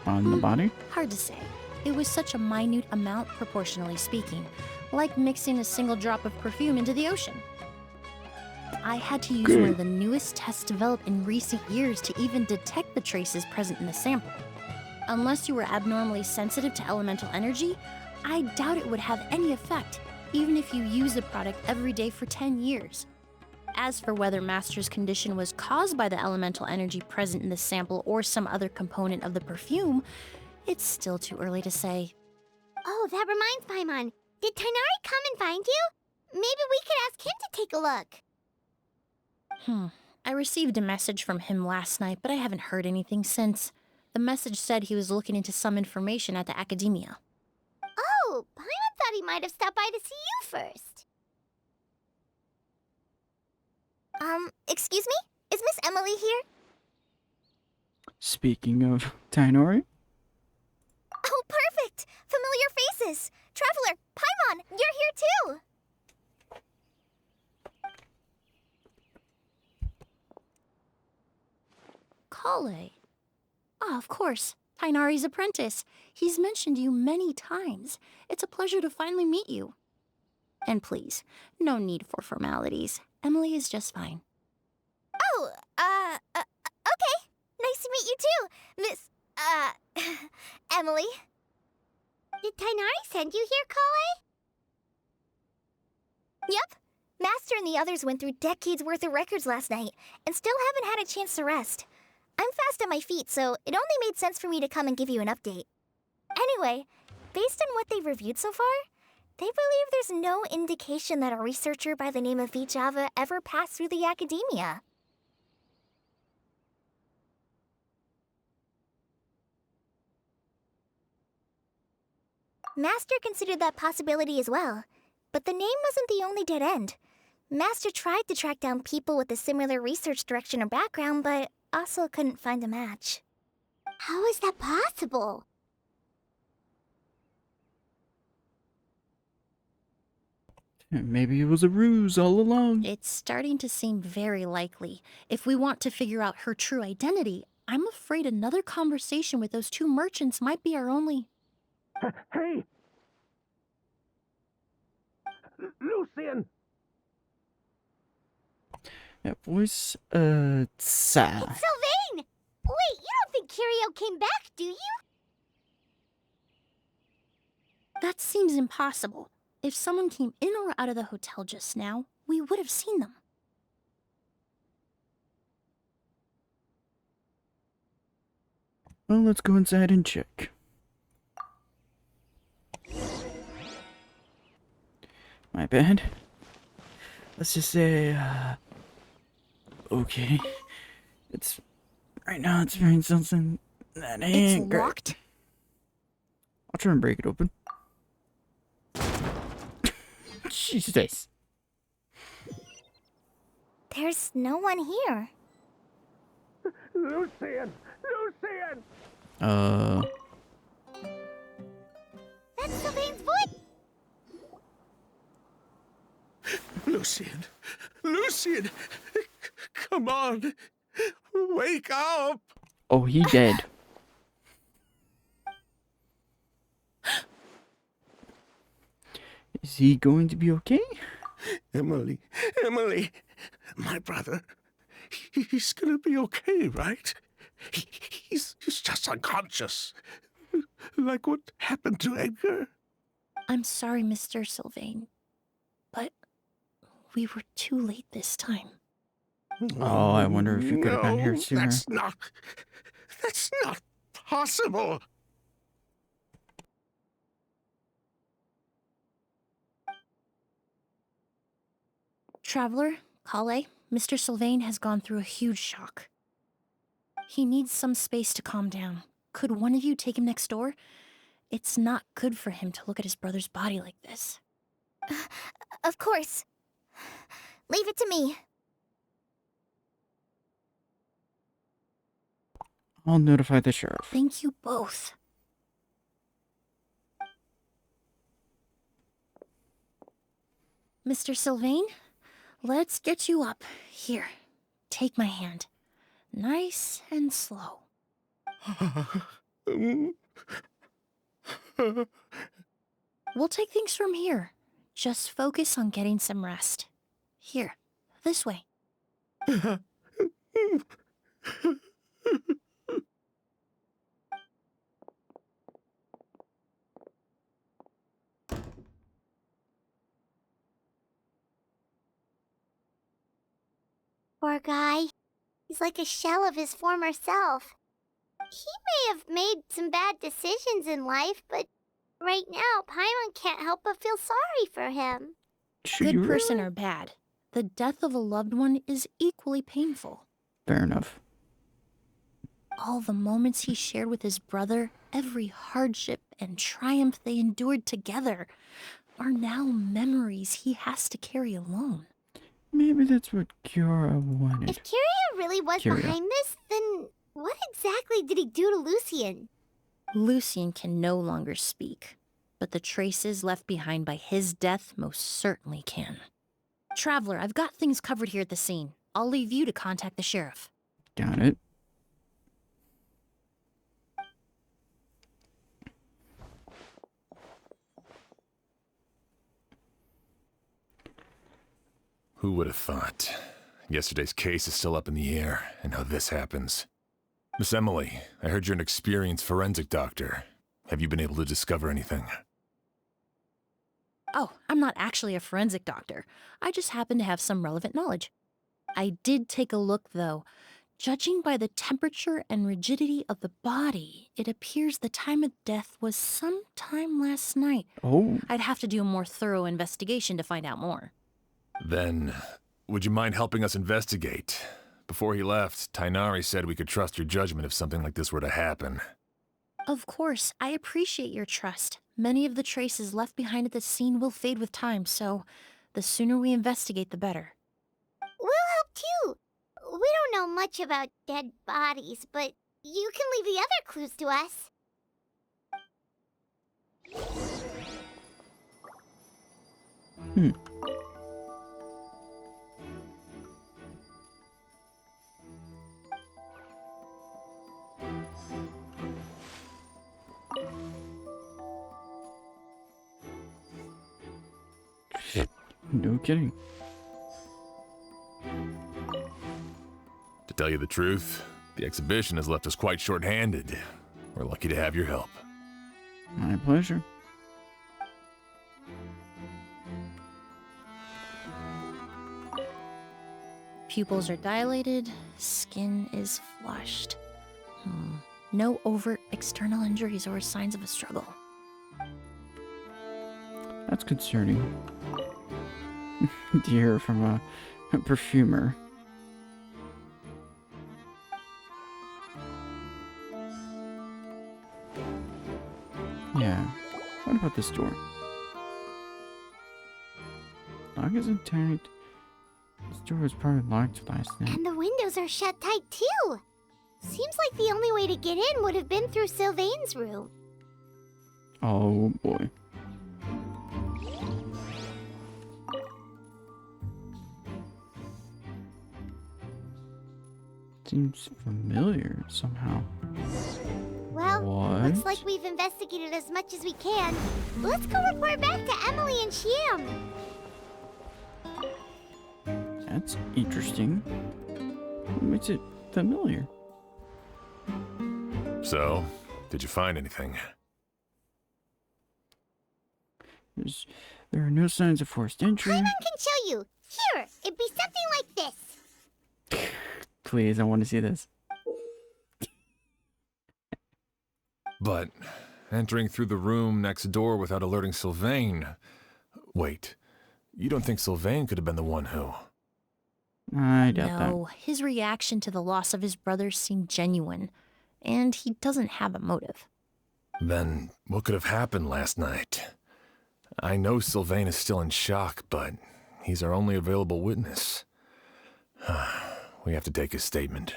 on the body? Hard to say. It was such a minute amount, proportionally speaking, like mixing a single drop of perfume into the ocean. I had to use one of the newest tests developed in recent years to even detect the traces present in the sample. Unless you were abnormally sensitive to elemental energy, I doubt it would have any effect, even if you use the product every day for 10 years. As for whether Master's condition was caused by the elemental energy present in the sample or some other component of the perfume, it's still too early to say. Oh, that reminds Paimon. Did Tainari come and find you? Maybe we could ask him to take a look. I received a message from him last night, but I haven't heard anything since. The message said he was looking into some information at the academia. Oh, Paimon thought he might have stopped by to see you first. Excuse me? Is Miss Emilie here? Speaking of Tainori? Oh, perfect! Familiar faces! Traveler, Paimon, you're here too! Kale. Ah, of course. Tainari's apprentice. He's mentioned you many times. It's a pleasure to finally meet you. And please, no need for formalities. Emilie is just fine. Oh, okay. Nice to meet you too, Miss, Emilie. Did Tainari send you here, Kale? Yep. Master and the others went through decades worth of records last night, and still haven't had a chance to rest. I'm fast on my feet, so it only made sense for me to come and give you an update. Anyway, based on what they've reviewed so far, they believe there's no indication that a researcher by the name of Vijava ever passed through the academia. Master considered that possibility as well, but the name wasn't the only dead end. Master tried to track down people with a similar research direction or background, but also couldn't find a match. How is that possible? Maybe it was a ruse all along. It's starting to seem very likely. If we want to figure out her true identity, I'm afraid another conversation with those two merchants might be our only... Hey! Lucian! That voice, It's Sa. Sylvain! Wait, you don't think Kirio came back, do you? That seems impossible. If someone came in or out of the hotel just now, we would have seen them. Well, let's go inside and check. My bad. Let's just say, okay. It's, right now it's doing something that ain't It's great. locked? I'll try and break it open. Jesus. There's no one here. Lucian! Lucian! That's Sylvain's voice! Lucian! Lucian! Come on! Wake up! Oh, he dead. Is he going to be okay? Emilie, Emilie, my brother, he's gonna be okay, right? He's just unconscious. Like what happened to Edgar? I'm sorry, Mr. Sylvain, but we were too late this time. Oh, I wonder if you could have gotten here sooner. That's not possible. Traveler, Kale, Mr. Sylvain has gone through a huge shock. He needs some space to calm down. Could one of you take him next door? It's not good for him to look at his brother's body like this. Of course. Leave it to me. I'll notify the sheriff. Thank you both. Mr. Sylvain, let's get you up. Here, take my hand. Nice and slow. We'll take things from here. Just focus on getting some rest. Here, this way. Poor guy. He's like a shell of his former self. He may have made some bad decisions in life, but right now, Paimon can't help but feel sorry for him. Good person or bad, the death of a loved one is equally painful. Fair enough. All the moments he shared with his brother, every hardship and triumph they endured together, are now memories he has to carry alone. Maybe that's what Kiara wanted. If Kiria really was behind this, then what exactly did he do to Lucian? Lucian can no longer speak, but the traces left behind by his death most certainly can. Traveler, I've got things covered here at the scene. I'll leave you to contact the sheriff. Got it. Who would have thought? Yesterday's case is still up in the air, and now this happens. Miss Emilie, I heard you're an experienced forensic doctor. Have you been able to discover anything? Oh, I'm not actually a forensic doctor. I just happen to have some relevant knowledge. I did take a look, though. Judging by the temperature and rigidity of the body, it appears the time of death was sometime last night. Oh. I'd have to do a more thorough investigation to find out more. Then, would you mind helping us investigate? Before he left, Tainari said we could trust your judgment if something like this were to happen. Of course, I appreciate your trust. Many of the traces left behind at the scene will fade with time, so the sooner we investigate, the better. We'll help too. We don't know much about dead bodies, but you can leave the other clues to us. No kidding. To tell you the truth, the exhibition has left us quite short-handed. We're lucky to have your help. My pleasure. Pupils are dilated, skin is flushed. No overt external injuries or signs of a struggle. That's concerning. To hear from a perfumer. Yeah. What about this door? Lock is intact. This door was probably locked last night. And the windows are shut tight too. Seems like the only way to get in would have been through Sylvain's room. Oh boy. Seems familiar somehow. Well, What? looks like we've investigated as much as we can. Let's go report back to Emilie and Shiam. That's interesting. What makes it familiar? So, did you find anything? There are no signs of forced entry. Paimon can show you. Here, it'd be something like this. Please, I want to see this. But entering through the room next door without alerting Sylvain... Wait, you don't think Sylvain could have been the one who... I doubt that. No, his reaction to the loss of his brother seemed genuine, and he doesn't have a motive. Then what could have happened last night? I know Sylvain is still in shock, but he's our only available witness. We have to take his statement.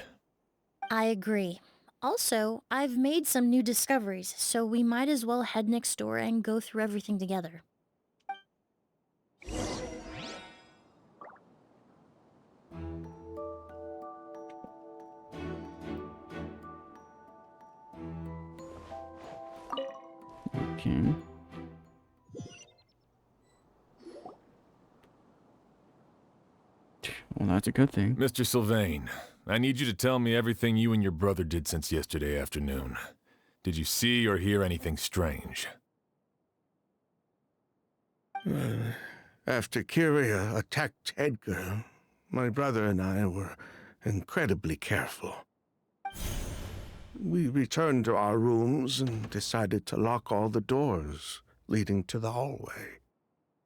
I agree. Also, I've made some new discoveries, so we might as well head next door and go through everything together. Okay. Well, that's a good thing. Mr. Sylvain, I need you to tell me everything you and your brother did since yesterday afternoon. Did you see or hear anything strange? After Kyria attacked Edgar, my brother and I were incredibly careful. We returned to our rooms and decided to lock all the doors leading to the hallway.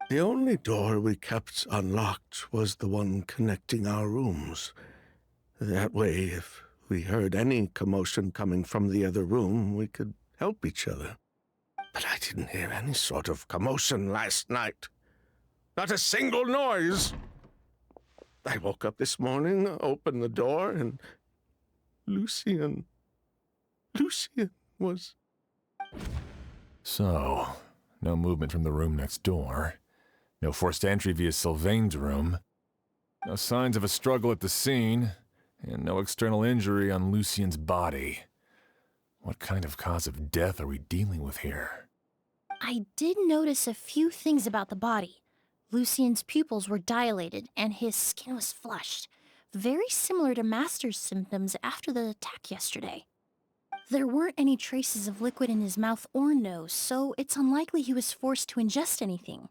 The only door we kept unlocked was the one connecting our rooms. That way, if we heard any commotion coming from the other room, we could help each other. But I didn't hear any sort of commotion last night. Not a single noise. I woke up this morning, opened the door, and Lucien was... So, no movement from the room next door. No forced entry via Sylvain's room. No signs of a struggle at the scene. And no external injury on Lucien's body. What kind of cause of death are we dealing with here? I did notice a few things about the body. Lucien's pupils were dilated, and his skin was flushed, very similar to Master's symptoms after the attack yesterday. There weren't any traces of liquid in his mouth or nose, so it's unlikely he was forced to ingest anything.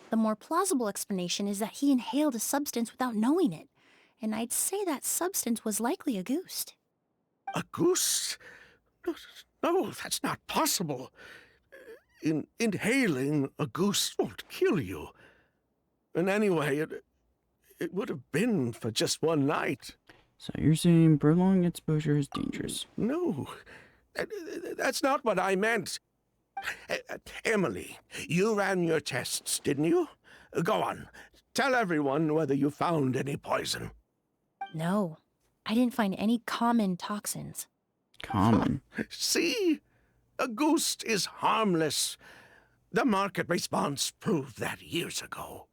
The more plausible explanation is that he inhaled a substance without knowing it, and I'd say that substance was likely a ghost. A goose? No, that's not possible. Inhaling a goose won't kill you. And anyway, it would have been for just one night. So you're saying prolonged exposure is dangerous? No, that's not what I meant. Emilie, you ran your tests, didn't you? Go on, tell everyone whether you found any poison. No, I didn't find any common toxins. Common. See? A goose is harmless. The market response proved that years ago.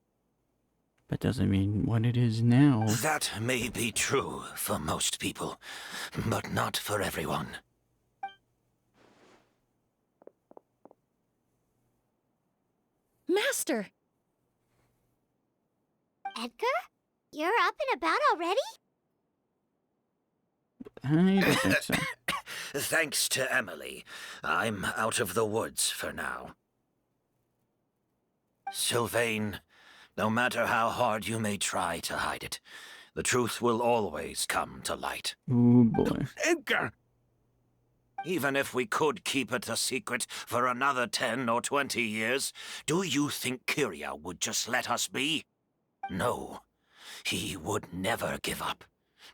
But doesn't mean what it is now. That may be true for most people, but not for everyone. Master! Edgar? You're up and about already? I don't think so. Thanks to Emilie, I'm out of the woods for now. Sylvain, no matter how hard you may try to hide it, the truth will always come to light. Ooh, boy. Edgar! Even if we could keep it a secret for another 10 or 20 years, do you think Kyria would just let us be? No, he would never give up.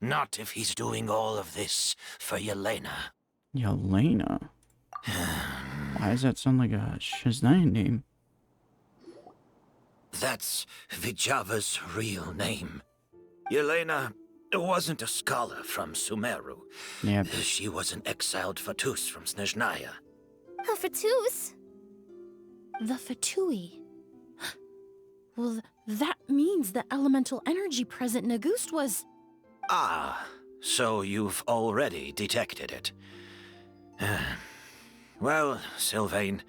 Not if he's doing all of this for Yelena. Yelena? Why does that sound like a Shazam name? That's Vijava's real name. Yelena wasn't a scholar from Sumeru. Yeah. She was an exiled Fatus from Snezhnaya. A Fatus? The Fatui. Well, that means the elemental energy present in Auguste was... Ah, so you've already detected it. Well, Sylvain,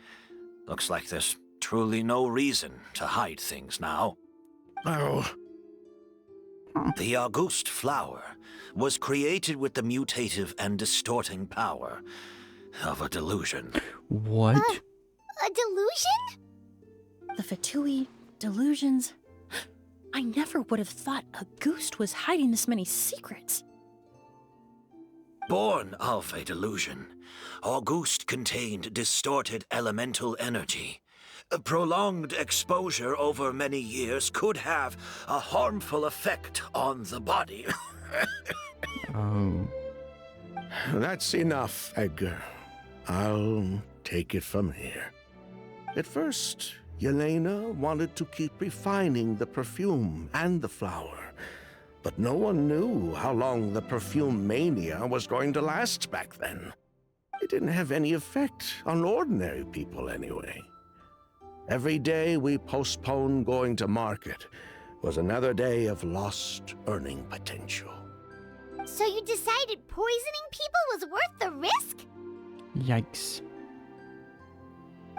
looks like there's truly no reason to hide things now. Oh, The Auguste flower was created with the mutative and distorting power of a delusion. What? A delusion? The Fatui, delusions... I never would have thought Auguste was hiding this many secrets. Born of a delusion, Auguste contained distorted elemental energy. A prolonged exposure over many years could have a harmful effect on the body. Oh. that's enough, Edgar. I'll take it from here. At first, Yelena wanted to keep refining the perfume and the flower, but no one knew how long the perfume mania was going to last back then. It didn't have any effect on ordinary people anyway. Every day we postponed going to market was another day of lost earning potential. So you decided poisoning people was worth the risk? Yikes.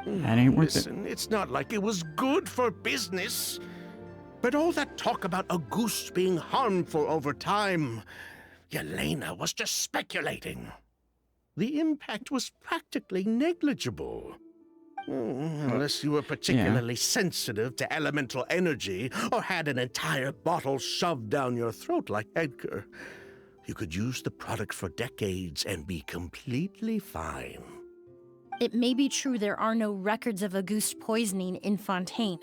That ain't worth it. Listen, it's not like it was good for business. But all that talk about Auguste being harmful over time, Yelena was just speculating. The impact was practically negligible. Unless you were particularly sensitive to elemental energy or had an entire bottle shoved down your throat like Edgar. You could use the product for decades and be completely fine. It may be true there are no records of Auguste poisoning in Fontaine.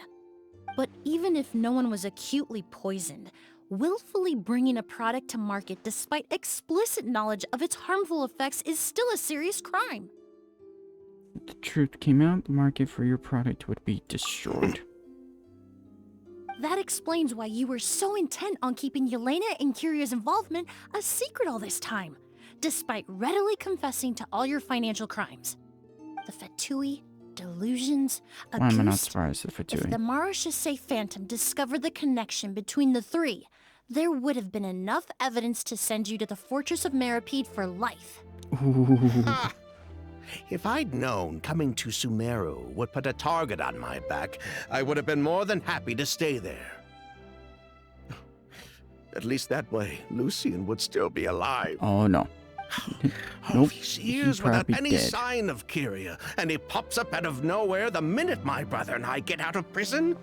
But even if no one was acutely poisoned, willfully bringing a product to market despite explicit knowledge of its harmful effects is still a serious crime. If the truth came out, the market for your product would be destroyed. That explains why you were so intent on keeping Yelena and Kyria's involvement a secret all this time, despite readily confessing to all your financial crimes. The Fatui, delusions, Why am I not Auguste. surprised if it's If the Marechaussee Phantom discovered the connection between the three, there would have been enough evidence to send you to the Fortress of Meripede for life. Ooh. Ah, if I'd known coming to Sumeru would put a target on my back, I would have been more than happy to stay there. At least that way, Lucien would still be alive. Oh no. All Nope, these he's years without probably any dead. sign of Kyria, and he pops up out of nowhere the minute my brother and I get out of prison?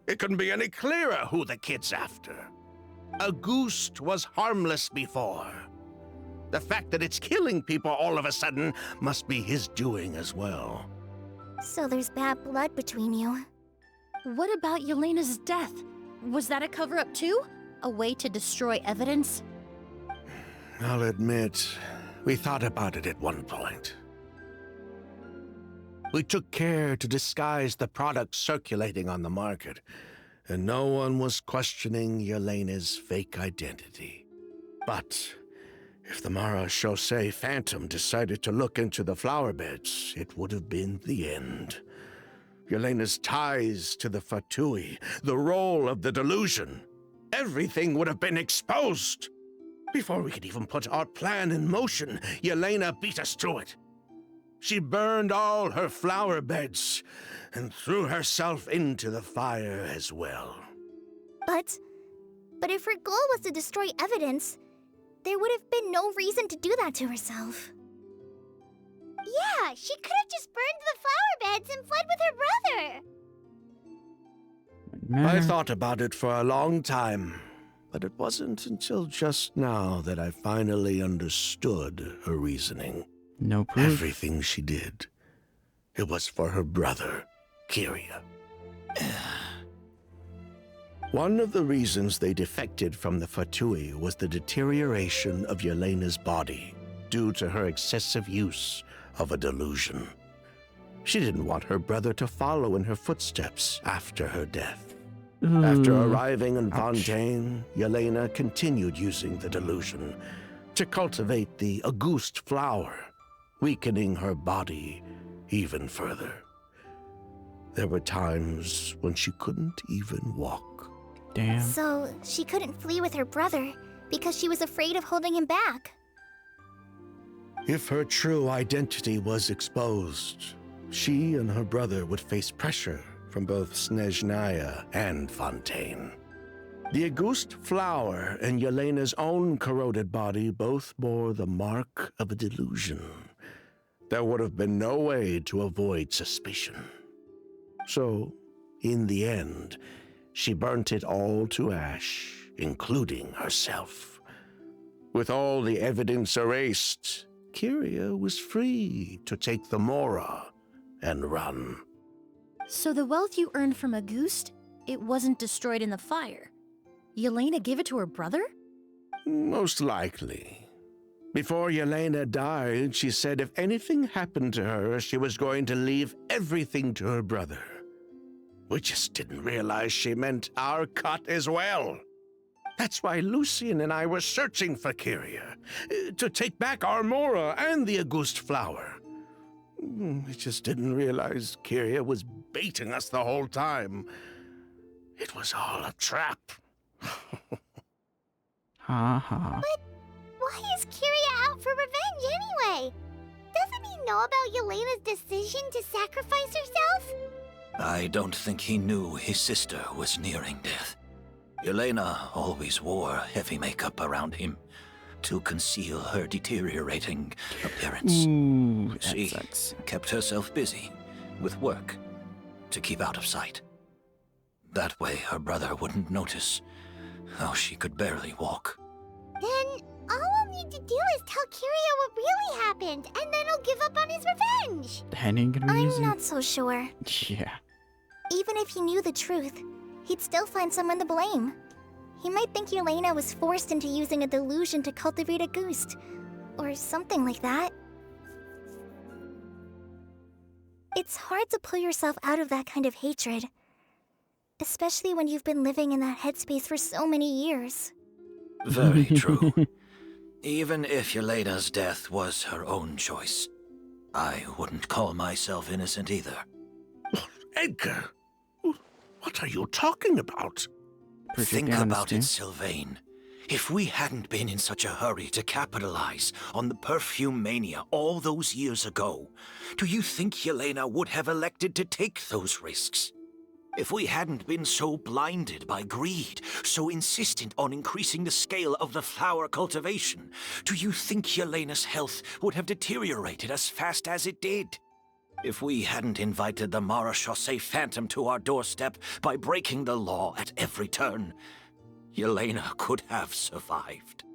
It couldn't be any clearer who the kid's after. Auguste was harmless before. The fact that it's killing people all of a sudden must be his doing as well. So there's bad blood between you. What about Yelena's death? Was that a cover-up too? A way to destroy evidence? I'll admit, we thought about it at one point. We took care to disguise the products circulating on the market, and no one was questioning Yelena's fake identity. But if the Marechaussee Phantom decided to look into the flower beds, it would have been the end. Yelena's ties to the Fatui, the role of the delusion. Everything would have been exposed. Before we could even put our plan in motion, Yelena beat us to it. She burned all her flower beds and threw herself into the fire as well. But if her goal was to destroy evidence, there would have been no reason to do that to herself. Yeah, she could have just burned the flower beds and fled with her brother. I thought about it for a long time, but it wasn't until just now that I finally understood her reasoning. No proof. Everything she did, it was for her brother, Kyria. One of the reasons they defected from the Fatui was the deterioration of Yelena's body due to her excessive use of a delusion. She didn't want her brother to follow in her footsteps after her death. After arriving in Fontaine, Yelena continued using the delusion to cultivate the Auguste flower, weakening her body even further. There were times when she couldn't even walk. Damn. So she couldn't flee with her brother because she was afraid of holding him back. If her true identity was exposed, she and her brother would face pressure from both Snezhnaya and Fontaine. The Auguste flower and Yelena's own corroded body both bore the mark of a delusion. There would have been no way to avoid suspicion. So, in the end, she burnt it all to ash, including herself. With all the evidence erased, Kyria was free to take the Mora and run. So the wealth you earned from Auguste, it wasn't destroyed in the fire. Yelena gave it to her brother? Most likely. Before Yelena died, she said if anything happened to her, she was going to leave everything to her brother. We just didn't realize she meant our cut as well. That's why Lucien and I were searching for Kyria, to take back our Mora and the Auguste flower. We just didn't realize Kyria was baiting us the whole time. It was all a trap. Ha ha. But why is Kyria out for revenge anyway? Doesn't he know about Yelena's decision to sacrifice herself? I don't think he knew his sister was nearing death. Yelena always wore heavy makeup around him to conceal her deteriorating appearance. Ooh, that She sucks. kept herself busy with work to keep out of sight. That way her brother wouldn't notice how she could barely walk. Then all I'll need to do is tell Kyria what really happened, and then he'll give up on his revenge. That ain't gonna be I'm easy. not so sure. Yeah. Even if he knew the truth, he'd still find someone to blame. He might think Yelena was forced into using a delusion to cultivate a Auguste, or something like that. It's hard to pull yourself out of that kind of hatred, especially when you've been living in that headspace for so many years. Very true. Even if Yelena's death was her own choice, I wouldn't call myself innocent either. Edgar, what are you talking about? Perfect Think about honesty. it, Sylvain. If we hadn't been in such a hurry to capitalize on the perfume mania all those years ago, do you think Yelena would have elected to take those risks? If we hadn't been so blinded by greed, so insistent on increasing the scale of the flower cultivation, do you think Yelena's health would have deteriorated as fast as it did? If we hadn't invited the Marechaussee Phantom to our doorstep by breaking the law at every turn, Yelena could have survived.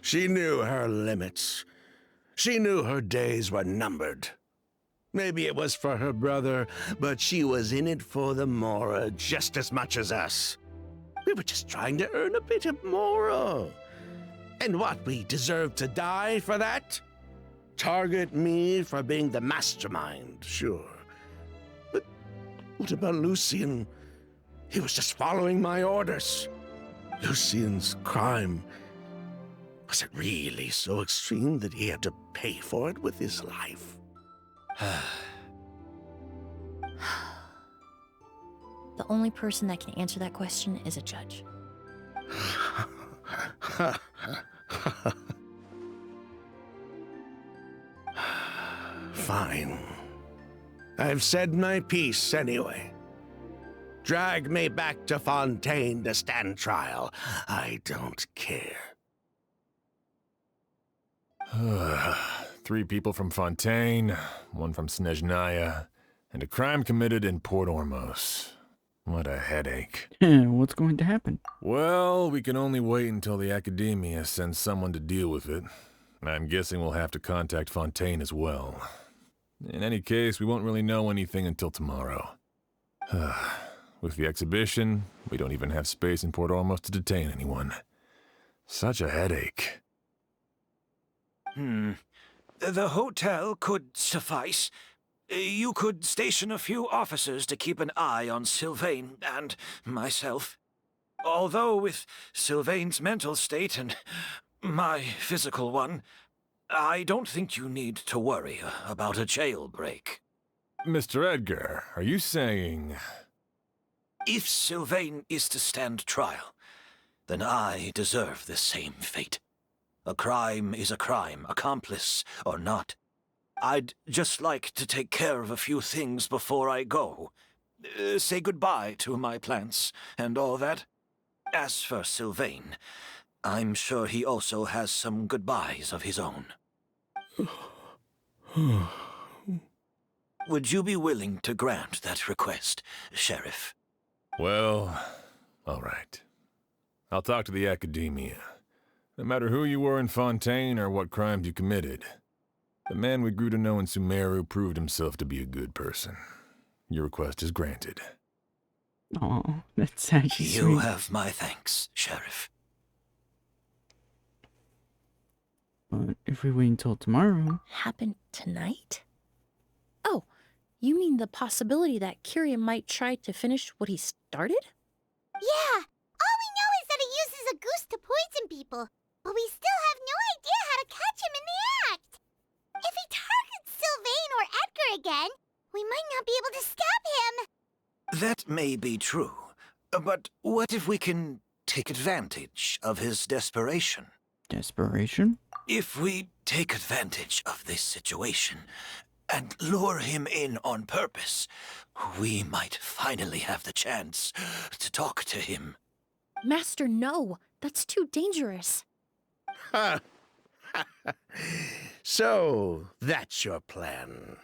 She knew her limits. She knew her days were numbered. Maybe it was for her brother, but she was in it for the Mora just as much as us. We were just trying to earn a bit of Mora. And what, we deserve to die for that? Target me for being the mastermind, sure. But what about Lucien? He was just following my orders. Lucien's crime, was it really so extreme that he had to pay for it with his life? The only person that can answer that question is a judge. Fine. I've said my piece anyway. Drag me back to Fontaine to stand trial. I don't care. 3 people from Fontaine, 1 from Snezhnaya, and a crime committed in Port Ormos. What a headache. What's going to happen? Well, we can only wait until the Academia sends someone to deal with it. I'm guessing we'll have to contact Fontaine as well. In any case, we won't really know anything until tomorrow. With the exhibition, we don't even have space in Port Ormos to detain anyone. Such a headache. The hotel could suffice. You could station a few officers to keep an eye on Sylvain and myself. Although with Sylvain's mental state and my physical one, I don't think you need to worry about a jailbreak. Mr. Edgar, are you saying... If Sylvain is to stand trial, then I deserve the same fate. A crime is a crime, accomplice or not. I'd just like to take care of a few things before I go. Say goodbye to my plants and all that. As for Sylvain, I'm sure he also has some goodbyes of his own. Would you be willing to grant that request, Sheriff? Well, all right. I'll talk to the Academia. No matter who you were in Fontaine or what crimes you committed, the man we grew to know in Sumeru proved himself to be a good person. Your request is granted. Oh, that's actually You sweet. have my thanks, Sheriff. But if we wait until tomorrow... Happen tonight? Oh, you mean the possibility that Kyria might try to finish what he started? Yeah, all we know is that he uses a goose to poison people, but we still have no idea how to catch him in the act. If he targets Sylvain or Edgar again, we might not be able to stop him. That may be true, but what if we can take advantage of his desperation? Desperation? If we take advantage of this situation and lure him in on purpose, we might finally have the chance to talk to him. Master, no. That's too dangerous. So, that's your plan.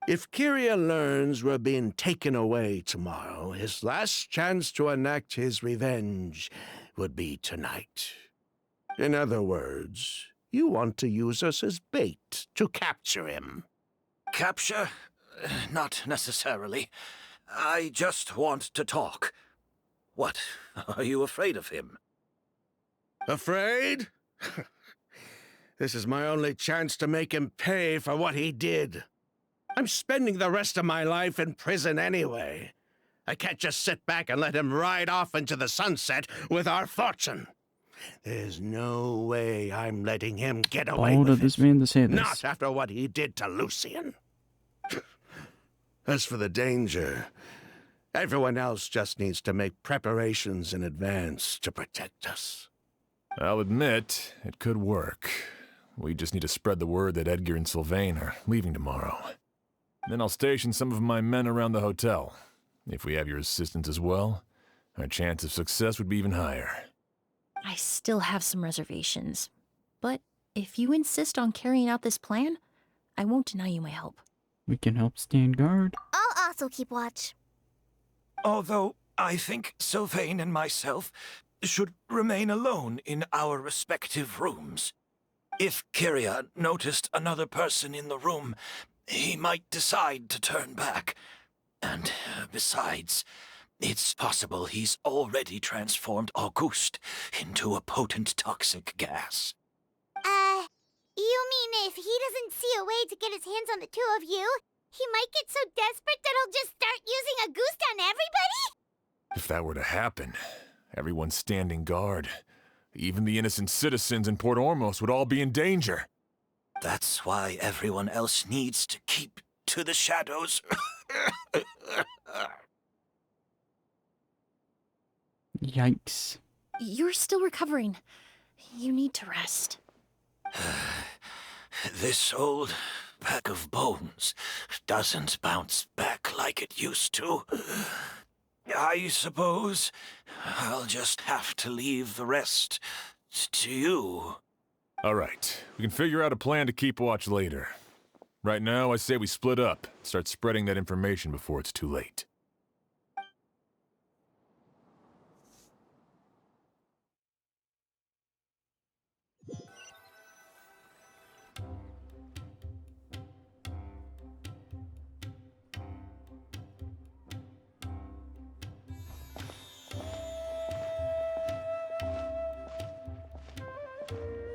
If Kyria learns we're being taken away tomorrow, his last chance to enact his revenge would be tonight. In other words, you want to use us as bait to capture him. Capture? Not necessarily. I just want to talk. What? Are you afraid of him? Afraid? This is my only chance to make him pay for what he did. I'm spending the rest of my life in prison anyway. I can't just sit back and let him ride off into the sunset with our fortune. There's no way I'm letting him get away Bold with of this it. man to say this. Not after what he did to Lucian. As for the danger, everyone else just needs to make preparations in advance to protect us. I'll admit, it could work. We just need to spread the word that Edgar and Sylvain are leaving tomorrow. Then I'll station some of my men around the hotel. If we have your assistance as well, our chance of success would be even higher. I still have some reservations. But if you insist on carrying out this plan, I won't deny you my help. We can help stand guard. I'll also keep watch. Although I think Sylvain and myself should remain alone in our respective rooms. If Kyria noticed another person in the room, he might decide to turn back. And besides, it's possible he's already transformed Auguste into a potent toxic gas. You mean if he doesn't see a way to get his hands on the two of you, he might get so desperate that he'll just start using a goose on everybody? If that were to happen, everyone standing guard, even the innocent citizens in Port Ormos would all be in danger. That's why everyone else needs to keep to the shadows. Yikes. You're still recovering. You need to rest. This old bag of bones doesn't bounce back like it used to. I suppose I'll just have to leave the rest to you. All right, we can figure out a plan to keep watch later. Right now, I say we split up, start spreading that information before it's too late.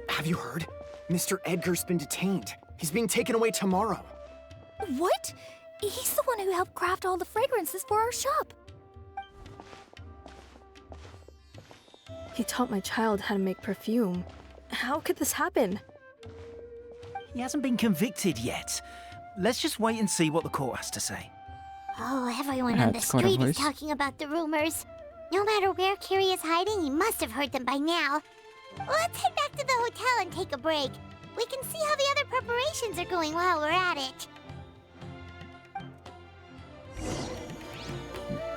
Have you heard? Mr. Edgar's been detained. He's being taken away tomorrow. What? He's the one who helped craft all the fragrances for our shop. He taught my child how to make perfume. How could this happen? He hasn't been convicted yet. Let's just wait and see what the court has to say. Oh, everyone on the That's quite a street is voice. talking about the rumors. No matter where Curie is hiding, he must have heard them by now. Let's head back to the hotel and take a break. We can see how the other preparations are going while we're at it.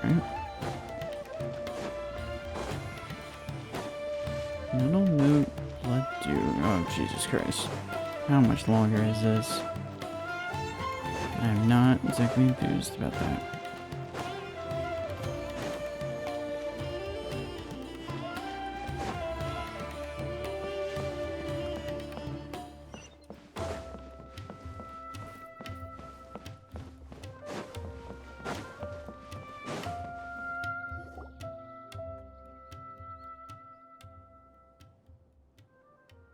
Right. Little Moot Blood Dew. Oh, Jesus Christ. How much longer is this? I'm not exactly enthused about that.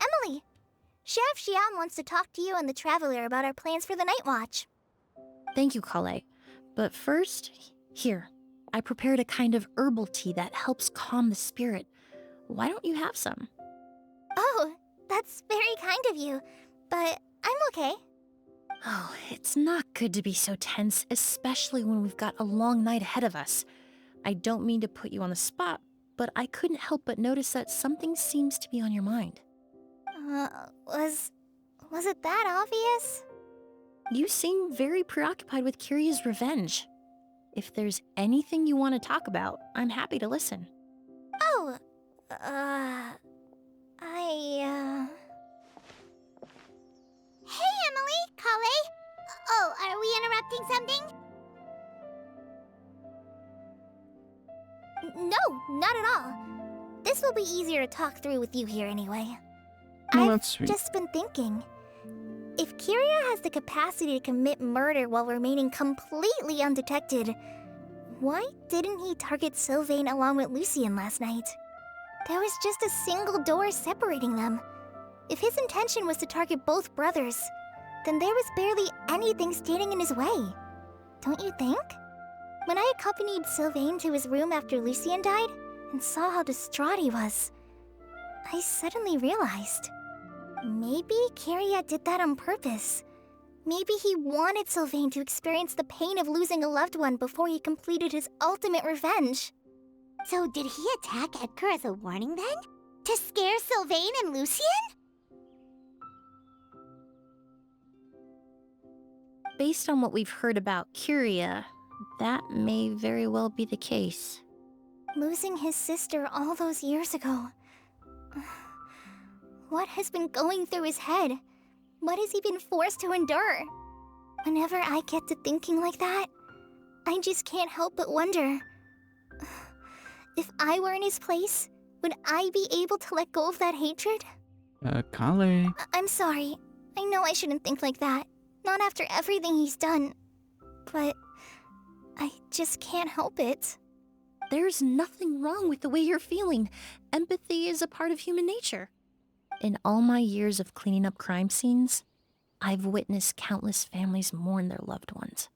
Emilie, Sheriff Xian wants to talk to you and the Traveler about our plans for the night watch. Thank you, Kale. But first, here. I prepared a kind of herbal tea that helps calm the spirit. Why don't you have some? Oh, that's very kind of you, but I'm okay. Oh, it's not good to be so tense, especially when we've got a long night ahead of us. I don't mean to put you on the spot, but I couldn't help but notice that something seems to be on your mind. Was it that obvious? You seem very preoccupied with Kiria's revenge. If there's anything you want to talk about, I'm happy to listen. Oh, Hey, Emilie, Kale. Oh, are we interrupting something? No, not at all. This will be easier to talk through with you here anyway. Oh, I've that's sweet. just been thinking. If Kiria has the capacity to commit murder while remaining completely undetected, why didn't he target Sylvain along with Lucien last night? There was just a single door separating them. If his intention was to target both brothers, then there was barely anything standing in his way. Don't you think? When I accompanied Sylvain to his room after Lucien died and saw how distraught he was, I suddenly realized. Maybe Kiria did that on purpose. Maybe he wanted Sylvain to experience the pain of losing a loved one before he completed his ultimate revenge. So did he attack Edgar as a warning then? To scare Sylvain and Lucien? Based on what we've heard about Kiria, that may very well be the case. Losing his sister all those years ago. What has been going through his head? What has he been forced to endure? Whenever I get to thinking like that, I just can't help but wonder. If I were in his place, would I be able to let go of that hatred? Kale. I'm sorry. I know I shouldn't think like that. Not after everything he's done. But I just can't help it. There's nothing wrong with the way you're feeling. Empathy is a part of human nature. In all my years of cleaning up crime scenes, I've witnessed countless families mourn their loved ones.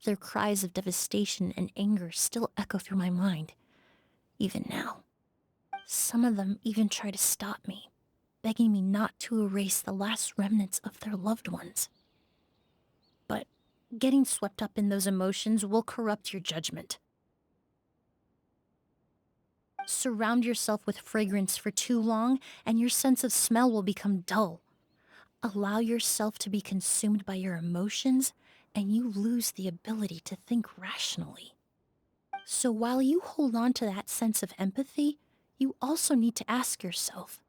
Their cries of devastation and anger still echo through my mind, even now. Some of them even try to stop me, begging me not to erase the last remnants of their loved ones. But getting swept up in those emotions will corrupt your judgment. Surround yourself with fragrance for too long, and your sense of smell will become dull. Allow yourself to be consumed by your emotions, and you lose the ability to think rationally. So while you hold on to that sense of empathy, you also need to ask yourself,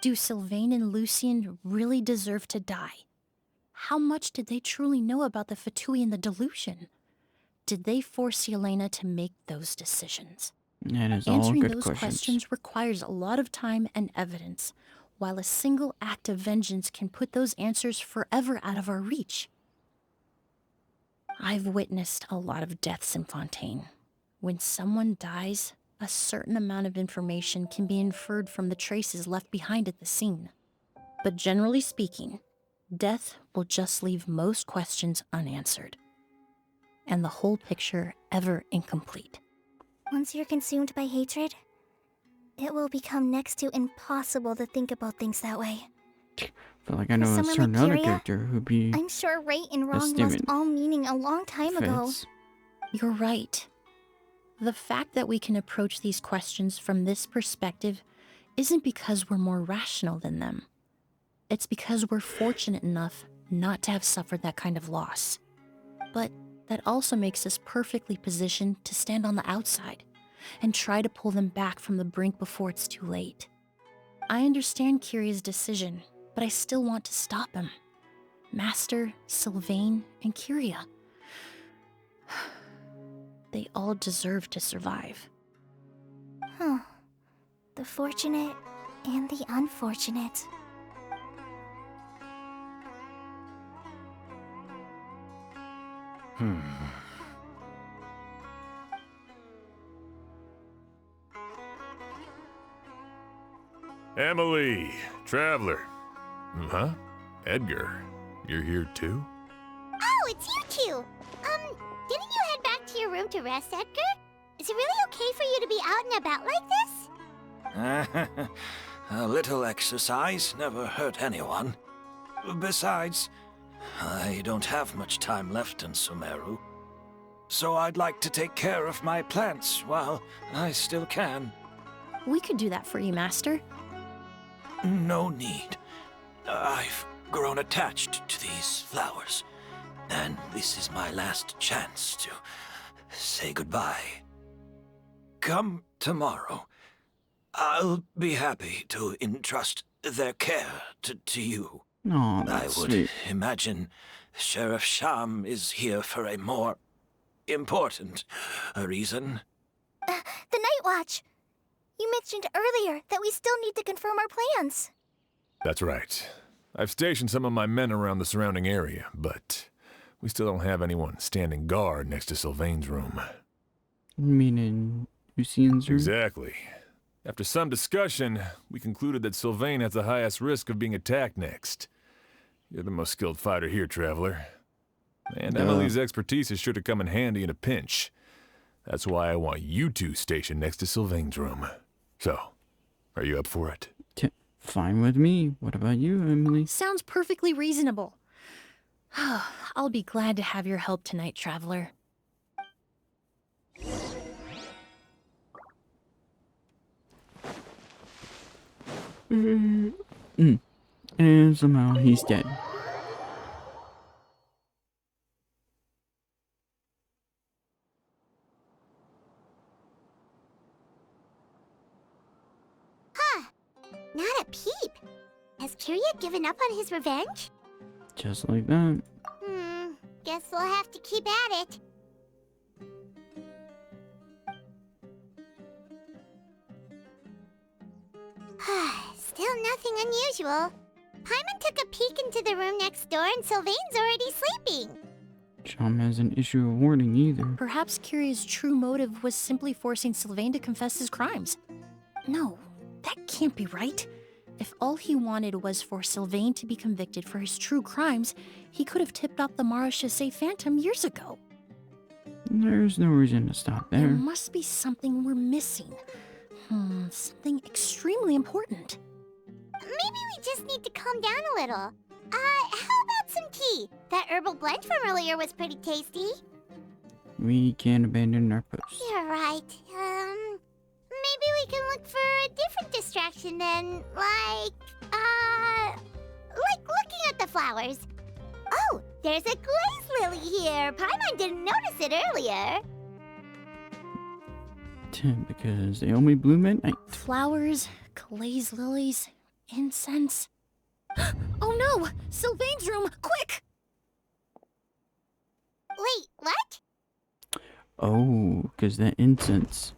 do Sylvain and Lucien really deserve to die? How much did they truly know about the Fatui and the delusion? Did they force Yelena to make those decisions? That is all Answering good those questions. questions requires a lot of time and evidence, while a single act of vengeance can put those answers forever out of our reach. I've witnessed a lot of deaths in Fontaine. When someone dies, a certain amount of information can be inferred from the traces left behind at the scene. But generally speaking, death will just leave most questions unanswered, and the whole picture ever incomplete. Once you're consumed by hatred, it will become next to impossible to think about things that way. I feel like I know a someone certain like other Kyria, character who'd be I'm sure right and wrong lost statement all meaning a long time ago. fits. You're right. The fact that we can approach these questions from this perspective isn't because we're more rational than them. It's because we're fortunate enough not to have suffered that kind of loss. But that also makes us perfectly positioned to stand on the outside and try to pull them back from the brink before it's too late. I understand Kyria's decision, but I still want to stop him. Master, Sylvain, and Kyria. They all deserve to survive. Huh. The fortunate and the unfortunate. Emilie, Traveler. Huh? Edgar, you're here too? Oh, it's you two! Didn't you head back to your room to rest, Edgar? Is it really okay for you to be out and about like this? A little exercise never hurt anyone. Besides, I don't have much time left in Sumeru. So I'd like to take care of my plants while I still can. We could do that for you, Master. No need. I've grown attached to these flowers, and this is my last chance to say goodbye. Come tomorrow. I'll be happy to entrust their care to you. Oh, I that's would sweet. imagine Sheriff Sham is here for a more important reason. The Night Watch! You mentioned earlier that we still need to confirm our plans. That's right. I've stationed some of my men around the surrounding area, but we still don't have anyone standing guard next to Sylvain's room. Meaning Lucien's room? Exactly. After some discussion, we concluded that Sylvain has the highest risk of being attacked next. You're the most skilled fighter here, Traveler. And Emilie's expertise is sure to come in handy in a pinch. That's why I want you two stationed next to Sylvain's room. So, are you up for it? Fine with me. What about you, Emilie? Sounds perfectly reasonable. I'll be glad to have your help tonight, Traveler. And somehow he's dead. Not a peep. Has Kyria given up on his revenge? Just like that. Guess we'll have to keep at it. Still nothing unusual. Paimon took a peek into the room next door and Sylvain's already sleeping. Chom has an issue of warning either. Perhaps Kyria's true motive was simply forcing Sylvain to confess his crimes. No, that can't be right. If all he wanted was for Sylvain to be convicted for his true crimes, he could have tipped off the Marechaussee Phantom years ago. There's no reason to stop there. There must be something we're missing. Something extremely important. Maybe we just need to calm down a little. How about some tea? That herbal blend from earlier was pretty tasty. We can't abandon our post. You're right. maybe we can look for a different distraction then, like looking at the flowers. Oh, there's a glaze lily here. Paimon didn't notice it earlier. Because they only bloom at night. Flowers, glaze lilies, incense. Oh no! Sylvain's room! Quick! Wait, what? Oh, because that incense.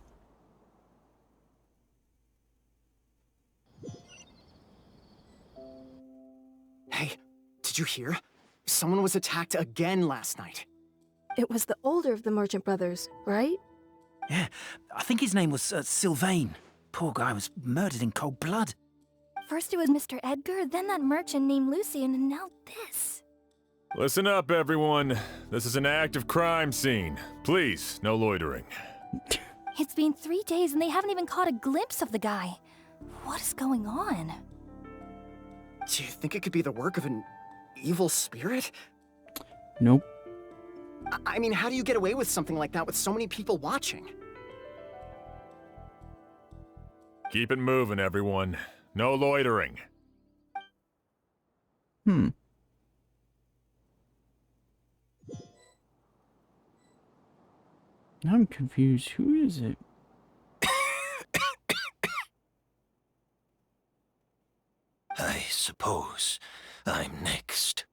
Hey, did you hear? Someone was attacked again last night. It was the older of the merchant brothers, right? Yeah, I think his name was Sylvain. Poor guy was murdered in cold blood. First it was Mr. Edgar, then that merchant named Lucian, and now this. Listen up, everyone. This is an active crime scene. Please, no loitering. It's been 3 days and they haven't even caught a glimpse of the guy. What is going on? Do you think it could be the work of an evil spirit? Nope. I mean, how do you get away with something like that with so many people watching? Keep it moving, everyone. No loitering. I'm confused. Who is it? I suppose I'm next.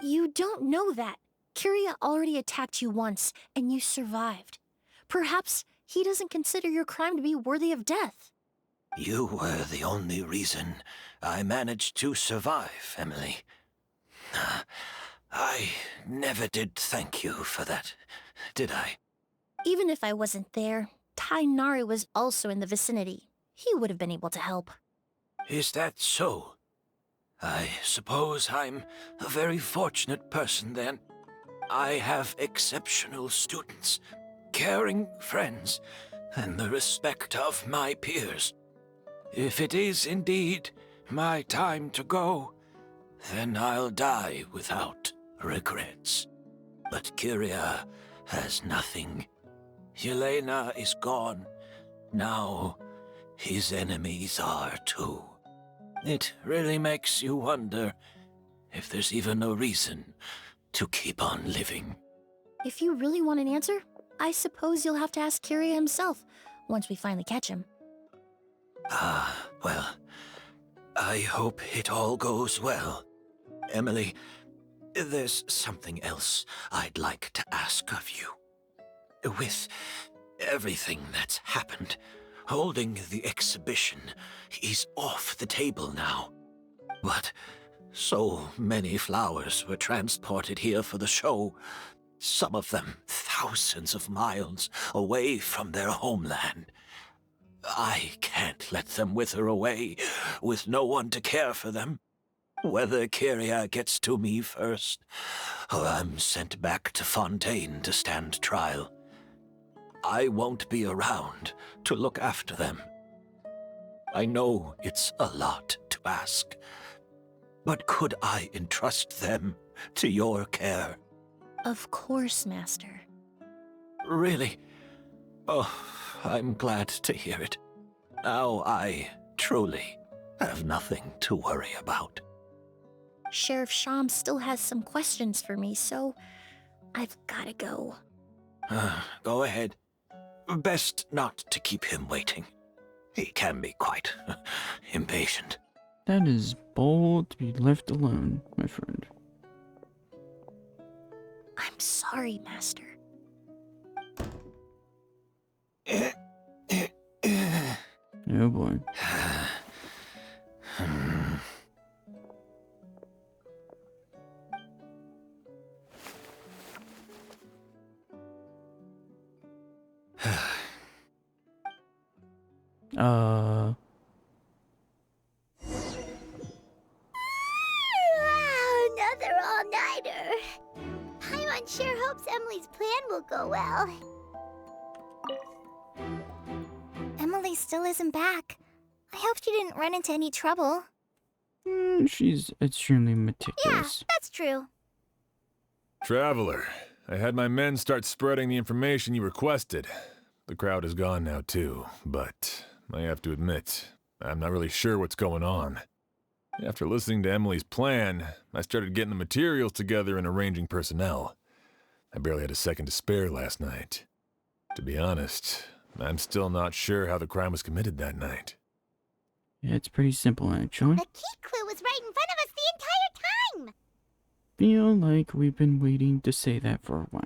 You don't know that. Kyria already attacked you once, and you survived. Perhaps he doesn't consider your crime to be worthy of death. You were the only reason I managed to survive, Emilie. I never did thank you for that, did I? Even if I wasn't there, Tainari was also in the vicinity. He would have been able to help. Is that so? I suppose I'm a very fortunate person then. I have exceptional students, caring friends, and the respect of my peers. If it is indeed my time to go, then I'll die without regrets. But Kyria has nothing. Yelena is gone. Now his enemies are too. It really makes you wonder if there's even a reason to keep on living. If you really want an answer, I suppose you'll have to ask Kyria himself once we finally catch him. Well, I hope it all goes well. Emilie, there's something else I'd like to ask of you. With everything that's happened, holding the exhibition is off the table now. But so many flowers were transported here for the show, some of them thousands of miles away from their homeland. I can't let them wither away with no one to care for them. Whether Kyria gets to me first, or I'm sent back to Fontaine to stand trial, I won't be around to look after them. I know it's a lot to ask, but could I entrust them to your care? Of course, Master. Really? Oh, I'm glad to hear it. Now I truly have nothing to worry about. Sheriff Sham still has some questions for me, so I've gotta go. Go ahead. Best not to keep him waiting. He can be quite impatient. That is bold to be left alone, my friend. I'm sorry, Master. Oh boy. Another all-nighter. Paimon sure hopes Emilie's plan will go well. Emily still isn't back. I hope she didn't run into any trouble. She's extremely meticulous. Yeah, that's true. Traveler, I had my men start spreading the information you requested. The crowd is gone now, too, but I have to admit, I'm not really sure what's going on. After listening to Emilie's plan, I started getting the materials together and arranging personnel. I barely had a second to spare last night. To be honest, I'm still not sure how the crime was committed that night. Yeah, it's pretty simple, actually. The key clue was right in front of us the entire time! Feel like we've been waiting to say that for a while.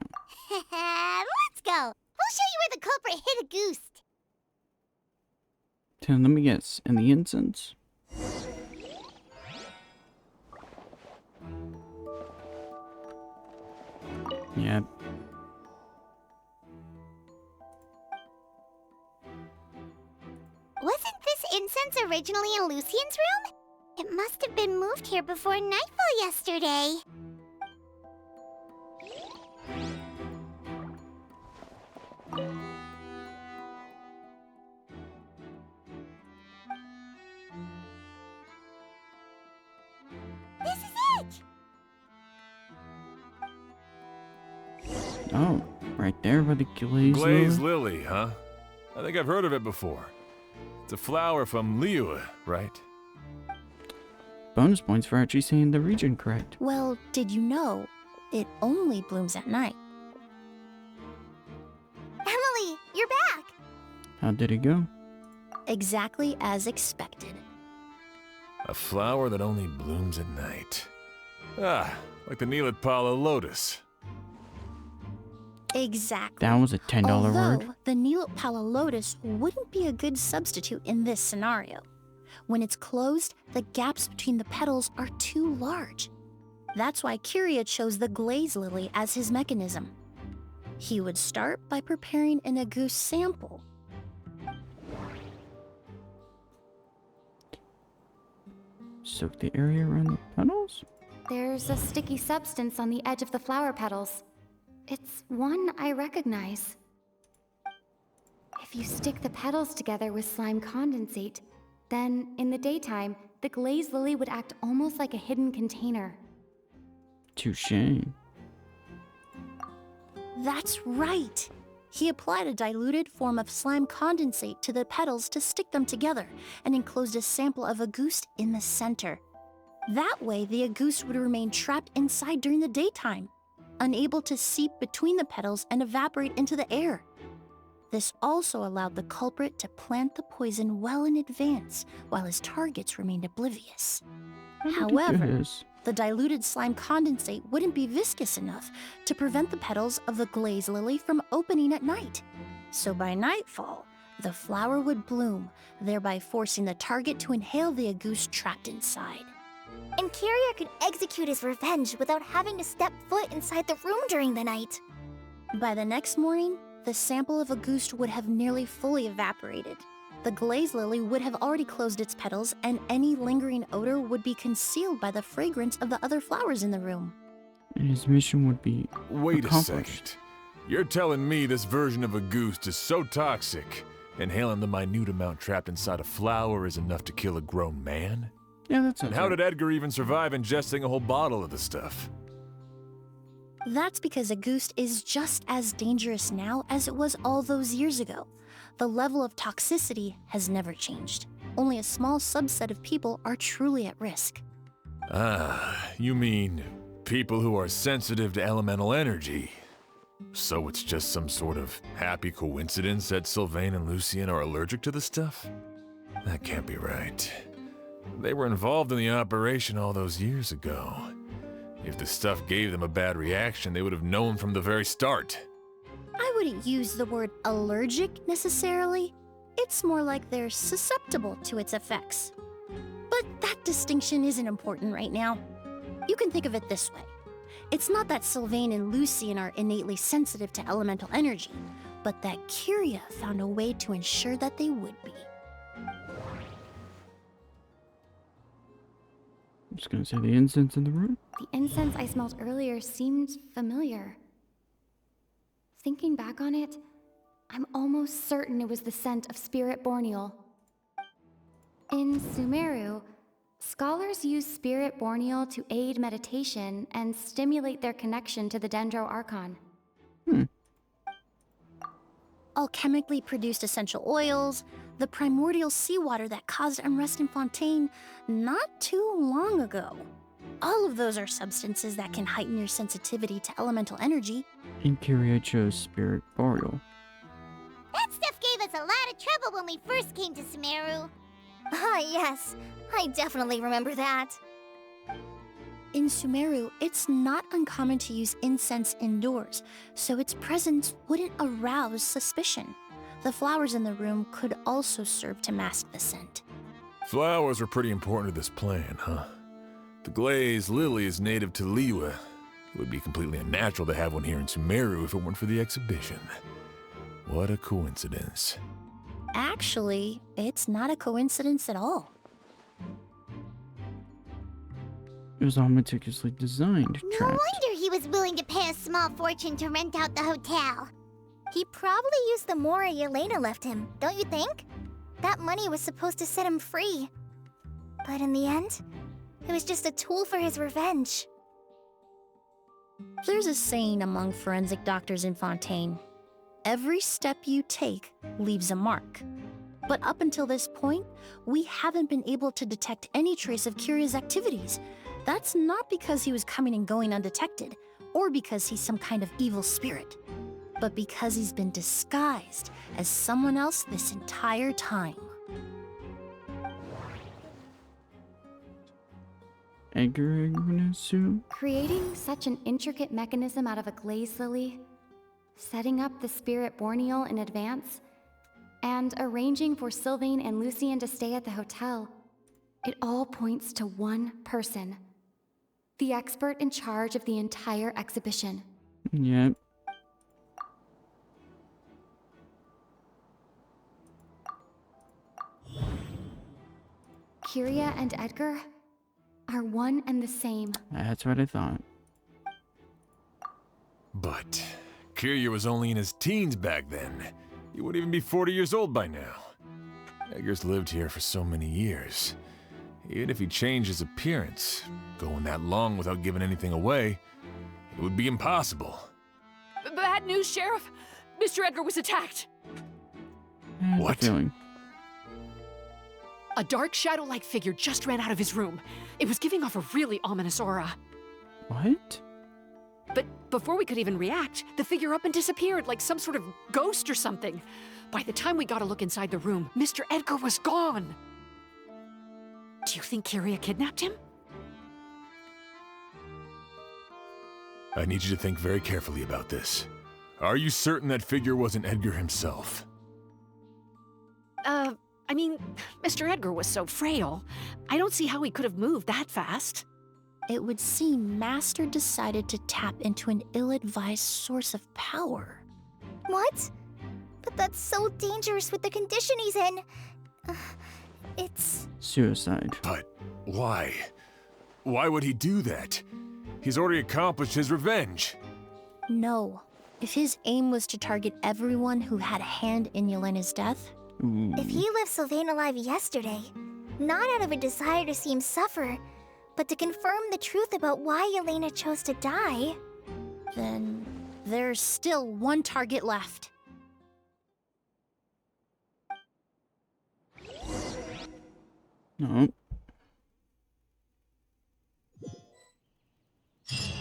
Let's go! We'll show you where the culprit hid a goose. So let me guess, in the incense? Yep. Wasn't this incense originally in Lucien's room? It must have been moved here before nightfall yesterday. This is it! Oh, right there by the glaze Glaze lily. lily, huh? I think I've heard of it before. It's a flower from Liyue, right? Bonus points for actually saying the region correct. Well, did you know it only blooms at night? Emilie, you're back! How did it go? Exactly as expected. A flower that only blooms at night. Ah, like the Neelatpala lotus. Exactly. That was a $10 word. Although the Neelatpala lotus wouldn't be a good substitute in this scenario. When it's closed, the gaps between the petals are too large. That's why Kyria chose the glaze lily as his mechanism. He would start by preparing an agouti sample. Soak the area around the petals? There's a sticky substance on the edge of the flower petals. It's one I recognize. If you stick the petals together with slime condensate, then in the daytime, the glaze lily would act almost like a hidden container. Touché. That's right! He applied a diluted form of slime condensate to the petals to stick them together and enclosed a sample of agouti in the center. That way, the agouti would remain trapped inside during the daytime, unable to seep between the petals and evaporate into the air. This also allowed the culprit to plant the poison well in advance while his targets remained oblivious. However, the diluted slime condensate wouldn't be viscous enough to prevent the petals of the glaze lily from opening at night. So by nightfall, the flower would bloom, thereby forcing the target to inhale the agouti trapped inside. And Kyria could execute his revenge without having to step foot inside the room during the night. By the next morning, the sample of agouti would have nearly fully evaporated. The glaze lily would have already closed its petals, and any lingering odor would be concealed by the fragrance of the other flowers in the room. And his mission would be Wait a accomplished. second. You're telling me this version of a goose is so toxic, inhaling the minute amount trapped inside a flower is enough to kill a grown man? Yeah, that's And how did Edgar even survive ingesting a whole bottle of the stuff? That's because agouti is just as dangerous now as it was all those years ago. The level of toxicity has never changed. Only a small subset of people are truly at risk. Ah, you mean people who are sensitive to elemental energy. So it's just some sort of happy coincidence that Sylvain and Lucien are allergic to the stuff? That can't be right. They were involved in the operation all those years ago. If the stuff gave them a bad reaction, they would have known from the very start. I wouldn't use the word allergic necessarily. It's more like they're susceptible to its effects. But that distinction isn't important right now. You can think of it this way. It's not that Sylvain and Lucien are innately sensitive to elemental energy, but that Kyria found a way to ensure that they would be. I'm just gonna say the incense in the room. The incense I smelled earlier seemed familiar. Thinking back on it, I'm almost certain it was the scent of spirit borneal. In Sumeru, scholars use spirit borneal to aid meditation and stimulate their connection to the Dendro Archon. Alchemically produced essential oils, the primordial seawater that caused unrest in Fontaine not too long ago. All of those are substances that can heighten your sensitivity to elemental energy. And Kyria chose Spirit Boreal. That stuff gave us a lot of trouble when we first came to Sumeru. Ah, yes. I definitely remember that. In Sumeru, it's not uncommon to use incense indoors, so its presence wouldn't arouse suspicion. The flowers in the room could also serve to mask the scent. Flowers were pretty important to this plan, huh? The glazed lily is native to Liyue. It would be completely unnatural to have one here in Sumeru if it weren't for the exhibition. What a coincidence. Actually, it's not a coincidence at all. It was all meticulously designed, No trapped. wonder he was willing to pay a small fortune to rent out the hotel. He probably used the Mora Yelena left him, don't you think? That money was supposed to set him free. But in the end, it was just a tool for his revenge. There's a saying among forensic doctors in Fontaine. Every step you take leaves a mark. But up until this point, we haven't been able to detect any trace of Kyria's activities. That's not because he was coming and going undetected, or because he's some kind of evil spirit, but because he's been disguised as someone else this entire time. Edgar Ignacio? Creating such an intricate mechanism out of a glaze lily, setting up the spirit Borneal in advance, and arranging for Sylvain and Lucien to stay at the hotel. It all points to one person. The expert in charge of the entire exhibition. Yep. Kyria and Edgar are one and the same. That's what I thought. But Kyria was only in his teens back then. He wouldn't even be 40 years old by now. Edgar's lived here for so many years. Even if he changed his appearance, going that long without giving anything away, it would be impossible. Bad news, Sheriff! Mr. Edgar was attacked! What? Feeling. A dark shadow-like figure just ran out of his room. It was giving off a really ominous aura. What? But before we could even react, the figure up and disappeared like some sort of ghost or something. By the time we got a look inside the room, Mr. Edgar was gone. Do you think Kyria kidnapped him? I need you to think very carefully about this. Are you certain that figure wasn't Edgar himself? I mean, Mr. Edgar was so frail. I don't see how he could have moved that fast. It would seem Master decided to tap into an ill-advised source of power. What? But that's so dangerous with the condition he's in. It's... Suicide. But why? Why would he do that? He's already accomplished his revenge. No. If his aim was to target everyone who had a hand in Yelena's death... If he left Sylvain alive yesterday, not out of a desire to see him suffer, but to confirm the truth about why Yelena chose to die... Then there's still one target left. No.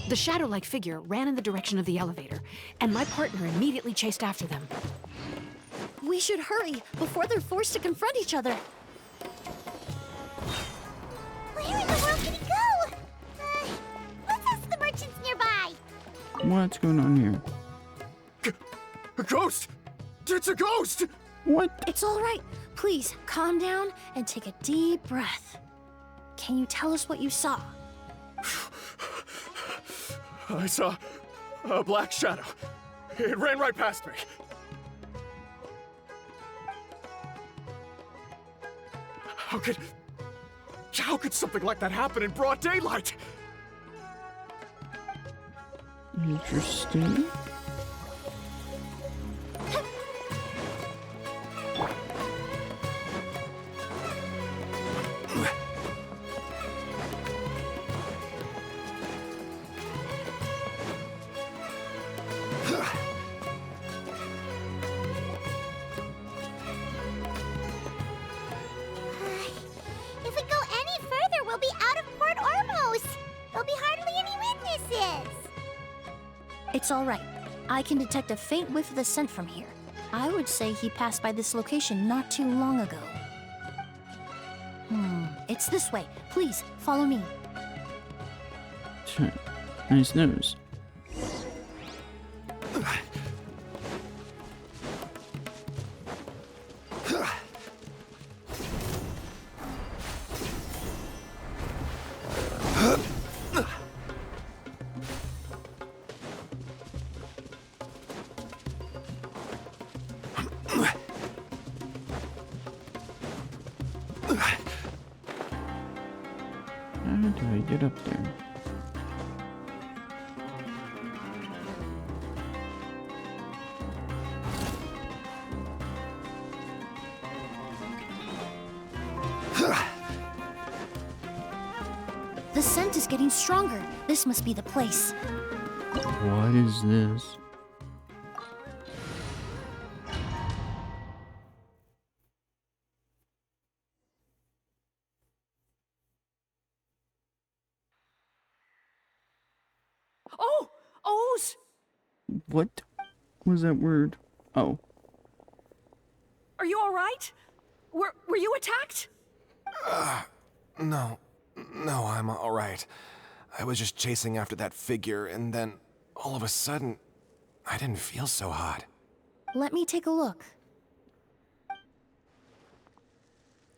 The shadow-like figure ran in the direction of the elevator, and my partner immediately chased after them. We should hurry before they're forced to confront each other. Where in the world did he go? Let's ask the merchants nearby. What's going on here? A ghost! It's a ghost! What? It's all right. Please, calm down and take a deep breath. Can you tell us what you saw? I saw a black shadow. It ran right past me. How could something like that happen in broad daylight? Interesting. It's all right. I can detect a faint whiff of the scent from here. I would say he passed by this location not too long ago. It's this way. Please, follow me. Sure. Nice nose. How do I get up there? The scent is getting stronger. This must be the place. What is this? Oh! O's! What was that word? Oh. Are you all right? Were you attacked? No, I'm all right. I was just chasing after that figure, and then all of a sudden, I didn't feel so hot. Let me take a look.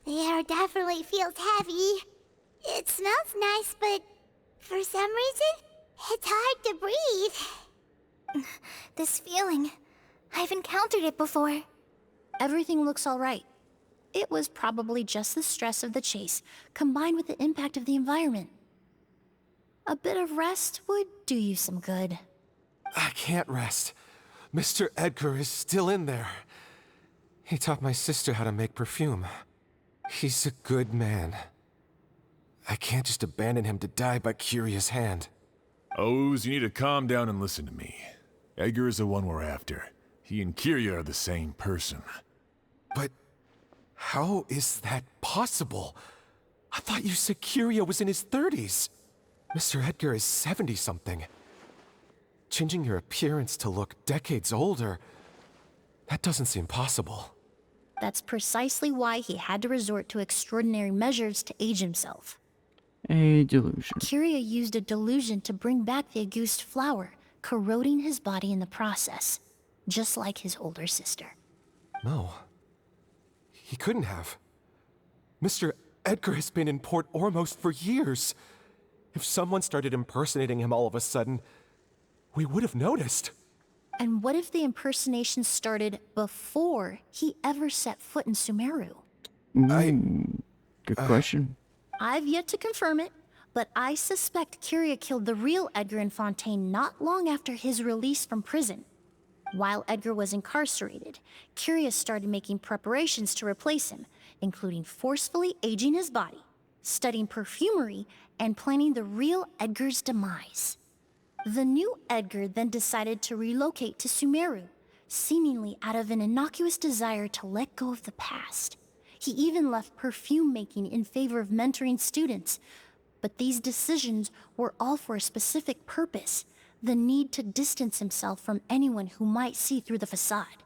The air definitely feels heavy. It smells nice, but for some reason, it's hard to breathe. This feeling, I've encountered it before. Everything looks all right. It was probably just the stress of the chase, combined with the impact of the environment. A bit of rest would do you some good. I can't rest. Mr. Edgar is still in there. He taught my sister how to make perfume. He's a good man. I can't just abandon him to die by Curia's hand. Oz, you need to calm down and listen to me. Edgar is the one we're after. He and Kyria are the same person. But how is that possible? I thought you said Kyria was in his 30s. Mr. Edgar is 70-something. Changing your appearance to look decades older, that doesn't seem possible. That's precisely why he had to resort to extraordinary measures to age himself. A delusion. Kyria used a delusion to bring back the Auguste flower, corroding his body in the process, just like his older sister. No. He couldn't have. Mr. Edgar has been in Port Ormos for years. If someone started impersonating him all of a sudden, we would have noticed. And what if the impersonation started before he ever set foot in Sumeru? Good question. I've yet to confirm it, but I suspect Kyria killed the real Edgar in Fontaine not long after his release from prison. While Edgar was incarcerated, Kyria started making preparations to replace him, including forcefully aging his body, studying perfumery, and planning the real Edgar's demise. The new Edgar then decided to relocate to Sumeru, seemingly out of an innocuous desire to let go of the past. He even left perfume making in favor of mentoring students. But these decisions were all for a specific purpose: the need to distance himself from anyone who might see through the facade.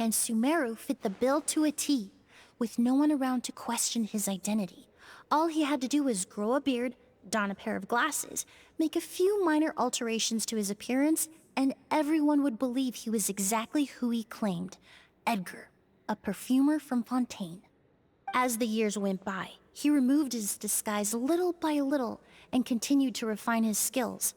And Sumeru fit the bill to a T, with no one around to question his identity. All he had to do was grow a beard, don a pair of glasses, make a few minor alterations to his appearance, and everyone would believe he was exactly who he claimed: Edgar, a perfumer from Fontaine. As the years went by, he removed his disguise little by little and continued to refine his skills.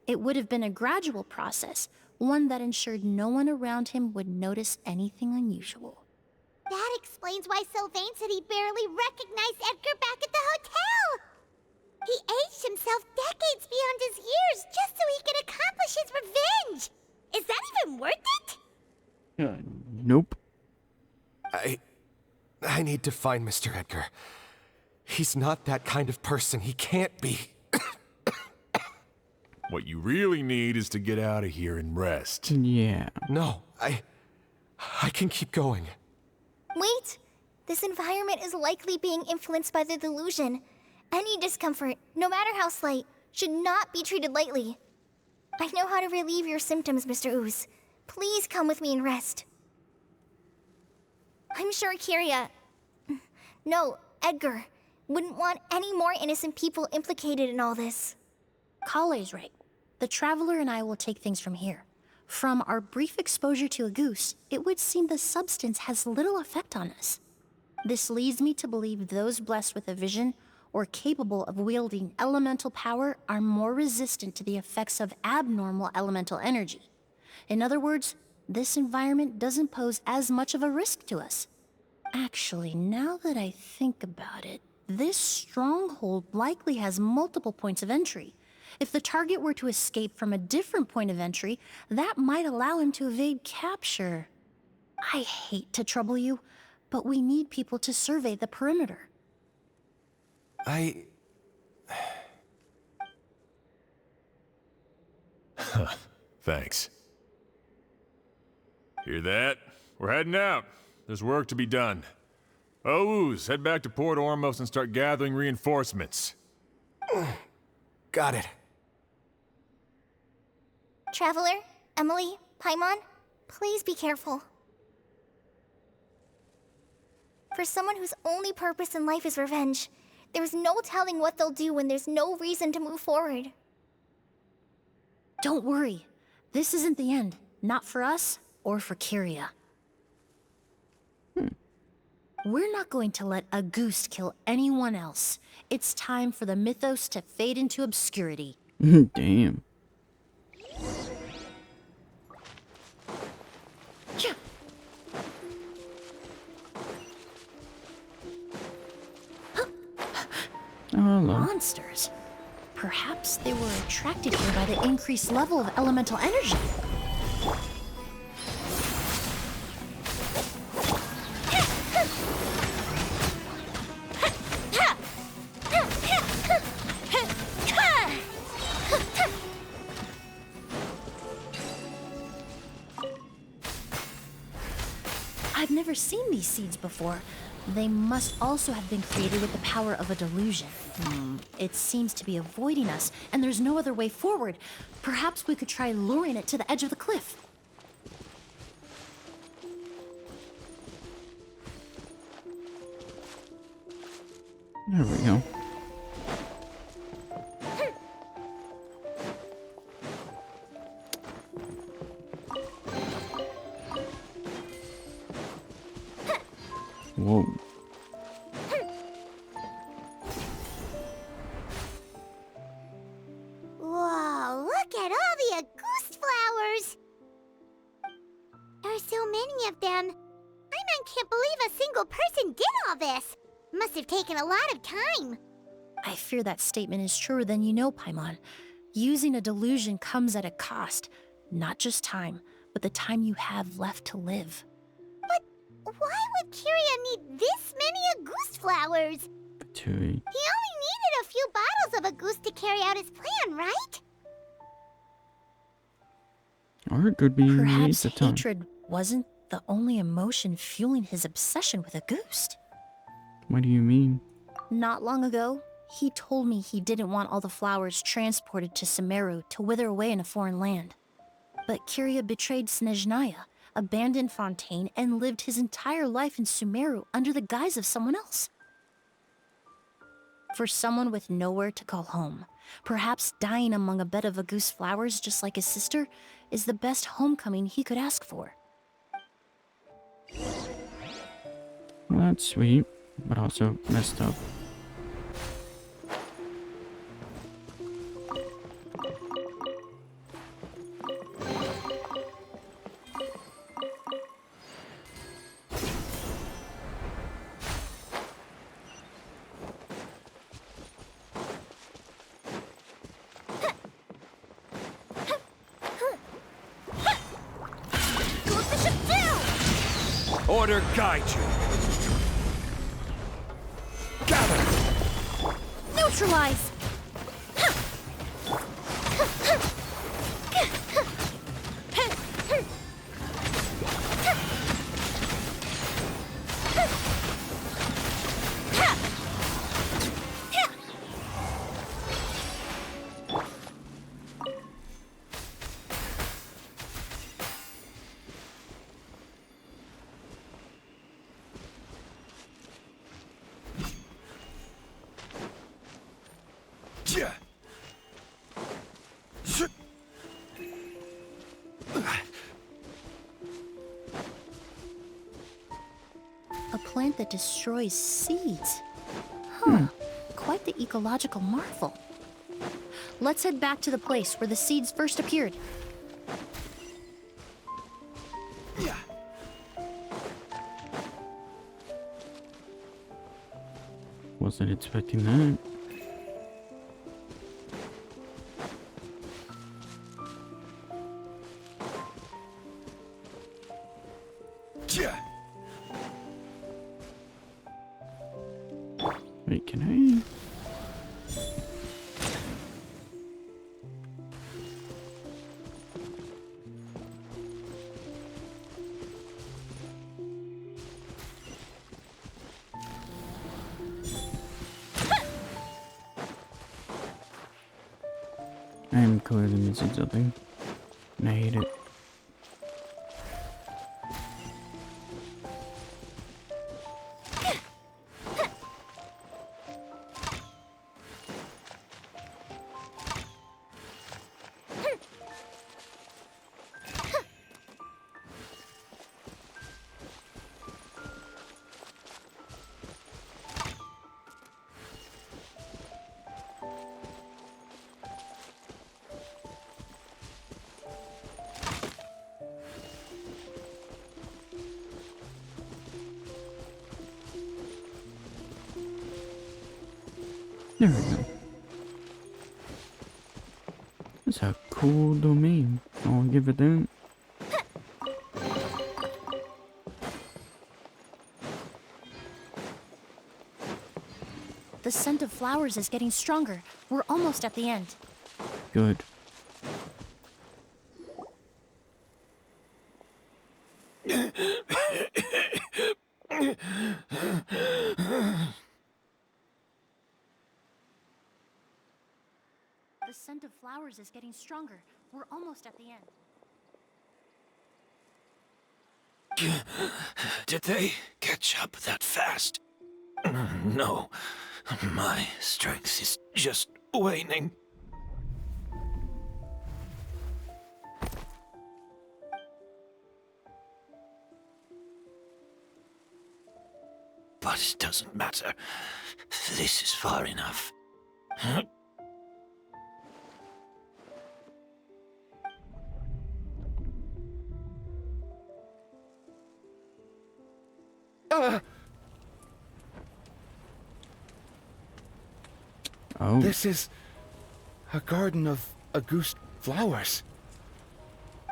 It would have been a gradual process, one that ensured no one around him would notice anything unusual. That explains why Sylvain said he barely recognized Edgar back at the hotel! He aged himself decades beyond his years just so he could accomplish his revenge! Is that even worth it? Nope. I need to find Mr. Edgar. He's not that kind of person. He can't be. What you really need is to get out of here and rest. Yeah. No, I can keep going. Wait! This environment is likely being influenced by the delusion. Any discomfort, no matter how slight, should not be treated lightly. I know how to relieve your symptoms, Mr. Ooze. Please come with me and rest. I'm sure Edgar wouldn't want any more innocent people implicated in all this. Kale's right. The Traveler and I will take things from here. From our brief exposure to a goose, it would seem the substance has little effect on us. This leads me to believe those blessed with a vision or capable of wielding elemental power are more resistant to the effects of abnormal elemental energy. In other words, this environment doesn't pose as much of a risk to us. Actually, now that I think about it, this stronghold likely has multiple points of entry. If the target were to escape from a different point of entry, that might allow him to evade capture. I hate to trouble you, but we need people to survey the perimeter. Thanks. Hear that? We're heading out. There's work to be done. Ooze, head back to Port Ormos and start gathering reinforcements. Got it. Traveler, Emilie, Paimon, please be careful. For someone whose only purpose in life is revenge, there's no telling what they'll do when there's no reason to move forward. Don't worry. This isn't the end. Not for us or for Kyria. We're not going to let a goose kill anyone else. It's time for the mythos to fade into obscurity. Damn. Oh, hello. Monsters. Perhaps they were attracted here by the increased level of elemental energy. I've never seen these seeds before. They must also have been created with the power of a delusion. It seems to be avoiding us, and there's no other way forward. Perhaps we could try luring it to the edge of the cliff. There we go. Whoa. Whoa, look at all the Auguste flowers! There are so many of them. I can't believe a single person did all this. Must have taken a lot of time. I fear that statement is truer than you know, Paimon. Using a delusion comes at a cost. Not just time, but the time you have left to live. But why would Kyria need this many Auguste flowers? Tui. He only needed a few bottles of Auguste to carry out his plan, right? Or it could be Perhaps a ton. hatred wasn't the only emotion fueling his obsession with Auguste. What do you mean? Not long ago, he told me he didn't want all the flowers transported to Sumeru to wither away in a foreign land. But Kyria betrayed Snezhnaya, abandoned Fontaine, and lived his entire life in Sumeru under the guise of someone else. For someone with nowhere to call home, perhaps dying among a bed of Auguste flowers just like his sister is the best homecoming he could ask for. Well, that's sweet, but also messed up. Order guide you. Gather. Neutralize! A plant that destroys seeds. Huh. Quite the ecological marvel. Let's head back to the place where the seeds first appeared. Wasn't expecting that. Wait, can I? I am clearly missing something, and I hate it. There we go. That's a cool domain. I'll give it that. The scent of flowers is getting stronger. We're almost at the end. Good. The scent of flowers is getting stronger. We're almost at the end. Did they catch up that fast? No, my strength is just waning. But it doesn't matter. This is far enough. Oh. This is a garden of Auguste flowers.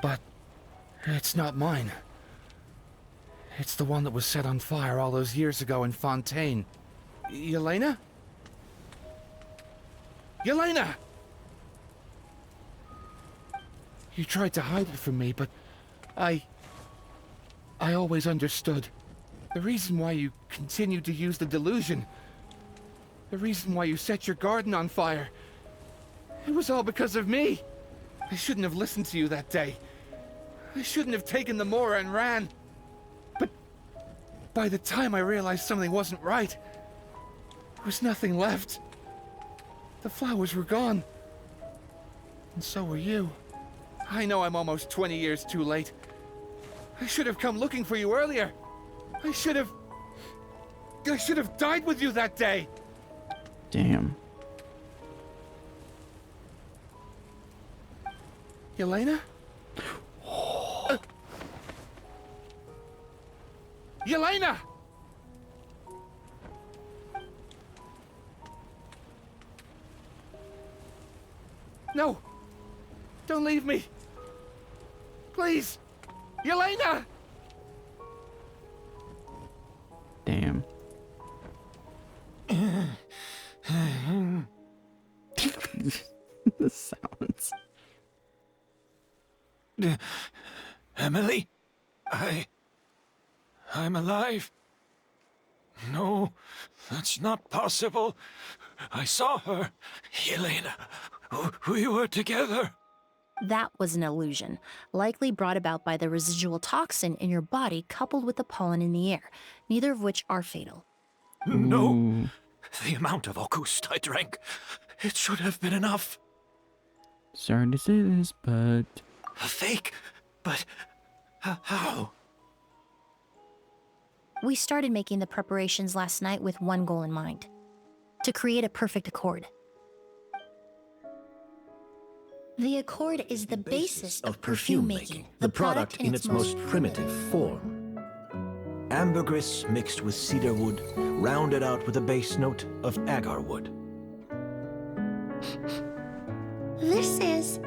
But it's not mine. It's the one that was set on fire all those years ago in Fontaine. Yelena? Yelena! You tried to hide it from me, but I always understood. The reason why you continued to use the delusion, the reason why you set your garden on fire, it was all because of me. I shouldn't have listened to you that day. I shouldn't have taken the Mora and ran. But by the time I realized something wasn't right, there was nothing left. The flowers were gone. And so were you. I know I'm almost 20 years too late. I should have come looking for you earlier. I should have died with you that day. Damn. Yelena? Yelena! No! Don't leave me! Please! Yelena! Damn. The sounds. Emilie? I'm alive. No, that's not possible. I saw her. Yelena, we were together. That was an illusion, likely brought about by the residual toxin in your body coupled with the pollen in the air, neither of which are fatal. No. Ooh. The amount of Auguste I drank, It should have been enough. Sorry to say this, but... A fake? But how? We started making the preparations last night with one goal in mind. To create a perfect accord. The accord is the basis of perfume making, the product in its most primitive form. Ambergris mixed with cedarwood, rounded out with a base note of agarwood. This is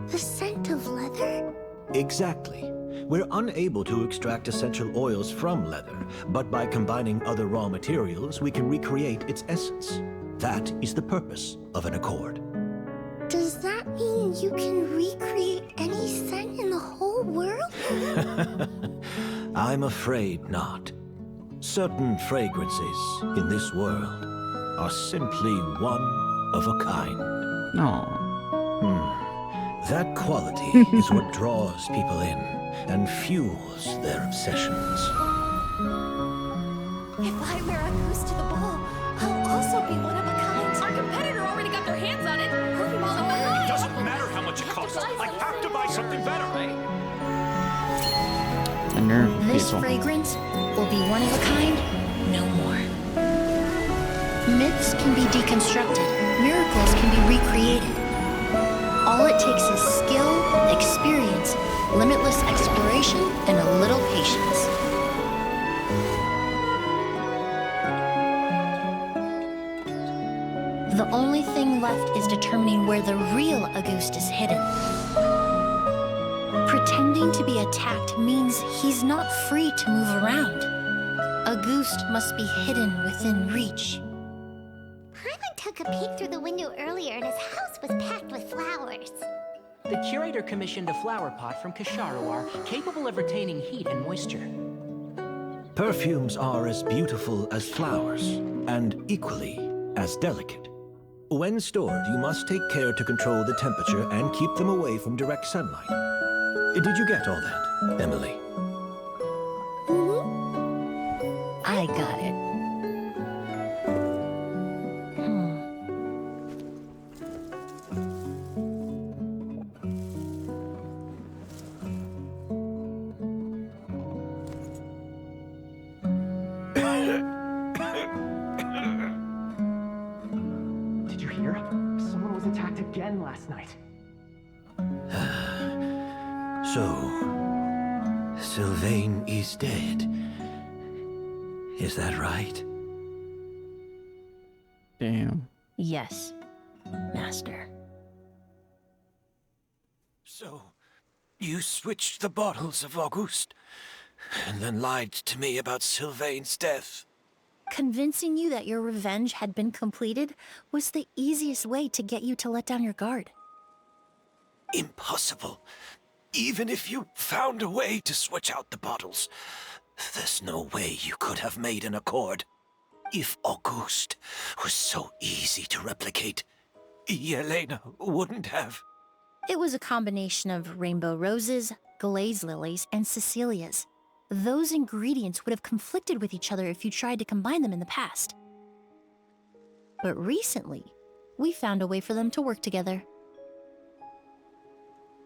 the scent of leather? Exactly. We're unable to extract essential oils from leather, but by combining other raw materials, we can recreate its essence. That is the purpose of an accord. Does that mean you can recreate any scent in the whole world? I'm afraid not. Certain fragrances in this world are simply one of a kind. Aww. That quality is what draws people in and fuels their obsessions. If I wear a goose to the ball, I'll also be one of a kind. Our competitor already got their hands on it. It doesn't matter how much it costs. I have to buy something better. The nerve This people. fragrance will be one of a kind, no more. Myths can be deconstructed. Miracles can be recreated. All it takes is skill, experience, limitless exploration, and a little patience. The only thing left is determining where the real Auguste is hidden. Pretending to be attacked means he's not free to move around. Auguste must be hidden within reach. Paimon took a peek through the window earlier and his house was packed with flowers. The curator commissioned a flower pot from Kasharawar, capable of retaining heat and moisture. Perfumes are as beautiful as flowers, and equally as delicate. When stored, you must take care to control the temperature and keep them away from direct sunlight. Did you get all that, Emilie? I got it. Did you hear? Someone was attacked again last night. So, Sylvain is dead. Is that right? Damn. Yes, Master. So, you switched the bottles of Auguste, and then lied to me about Sylvain's death. Convincing you that your revenge had been completed was the easiest way to get you to let down your guard. Impossible. Even if you found a way to switch out the bottles, there's no way you could have made an accord. If Auguste was so easy to replicate, Yelena wouldn't have. It was a combination of rainbow roses, glaze lilies, and Cecilias. Those ingredients would have conflicted with each other if you tried to combine them in the past. But recently, we found a way for them to work together.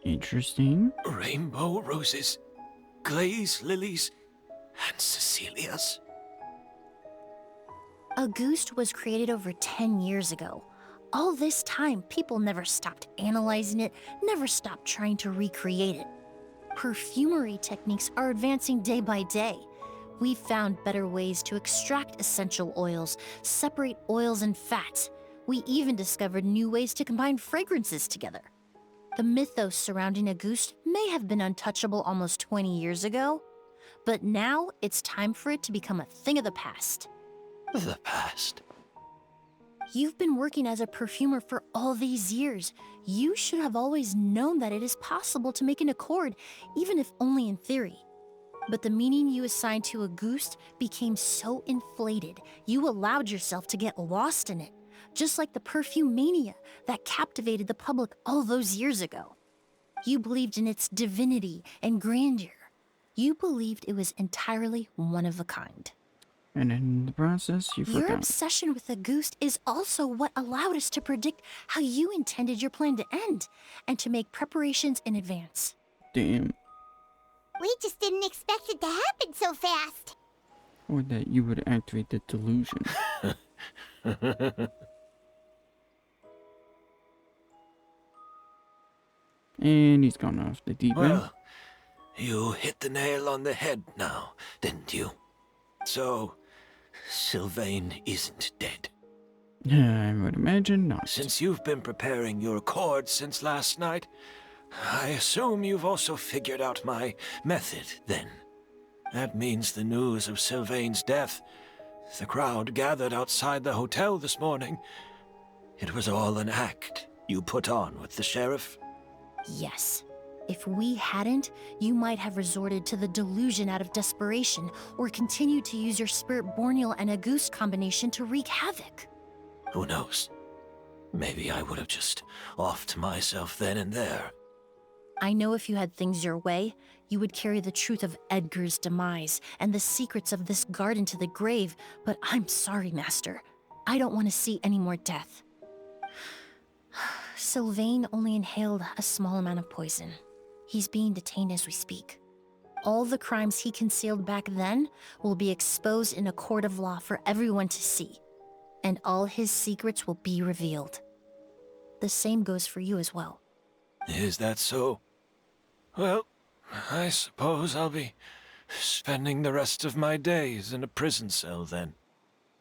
Interesting. Rainbow roses, glaze lilies, and Cecilias. Auguste was created over 10 years ago. All this time, people never stopped analyzing it, never stopped trying to recreate it. Perfumery techniques are advancing day by day. We've found better ways to extract essential oils, separate oils and fats. We even discovered new ways to combine fragrances together. The mythos surrounding Auguste may have been untouchable almost 20 years ago, but now it's time for it to become a thing of the past. The past? You've been working as a perfumer for all these years. You should have always known that it is possible to make an accord, even if only in theory. But the meaning you assigned to Auguste became so inflated, you allowed yourself to get lost in it, just like the perfume mania that captivated the public all those years ago. You believed in its divinity and grandeur. You believed it was entirely one of a kind. And in the process, you Your forgot. obsession with the goose is also what allowed us to predict how you intended your plan to end, and to make preparations in advance. Damn. We just didn't expect it to happen so fast. Or that you would activate the delusion. And he's gone off the deep end. Well, you hit the nail on the head now, didn't you? So, Sylvain isn't dead. I would imagine not. Since you've been preparing your cord since last night, I assume you've also figured out my method, then. That means the news of Sylvain's death. The crowd gathered outside the hotel this morning. It was all an act you put on with the sheriff. Yes. If we hadn't, you might have resorted to the delusion out of desperation, or continued to use your spirit borneal and a goose combination to wreak havoc. Who knows? Maybe I would have just offed myself then and there. I know if you had things your way, you would carry the truth of Edgar's demise and the secrets of this garden to the grave, but I'm sorry, Master. I don't want to see any more death. Sylvain only inhaled a small amount of poison. He's being detained as we speak. All the crimes he concealed back then will be exposed in a court of law for everyone to see, and all his secrets will be revealed. The same goes for you as well. Is that so? Well, I suppose I'll be spending the rest of my days in a prison cell then.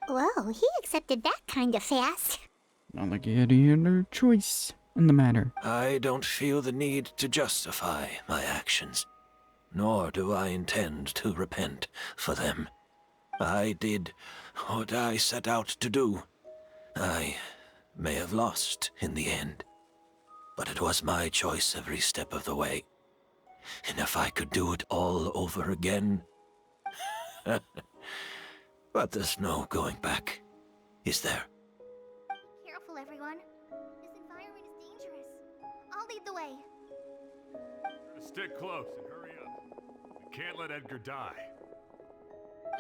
Whoa, he accepted that kind of fast. Not like he had any other choice in the matter. I don't feel the need to justify my actions, nor do I intend to repent for them. I did what I set out to do. I may have lost in the end, but it was my choice every step of the way. And if I could do it all over again... But there's no going back, is there? Careful, everyone. This environment is dangerous. I'll lead the way. Stick close and hurry up. We can't let Edgar die.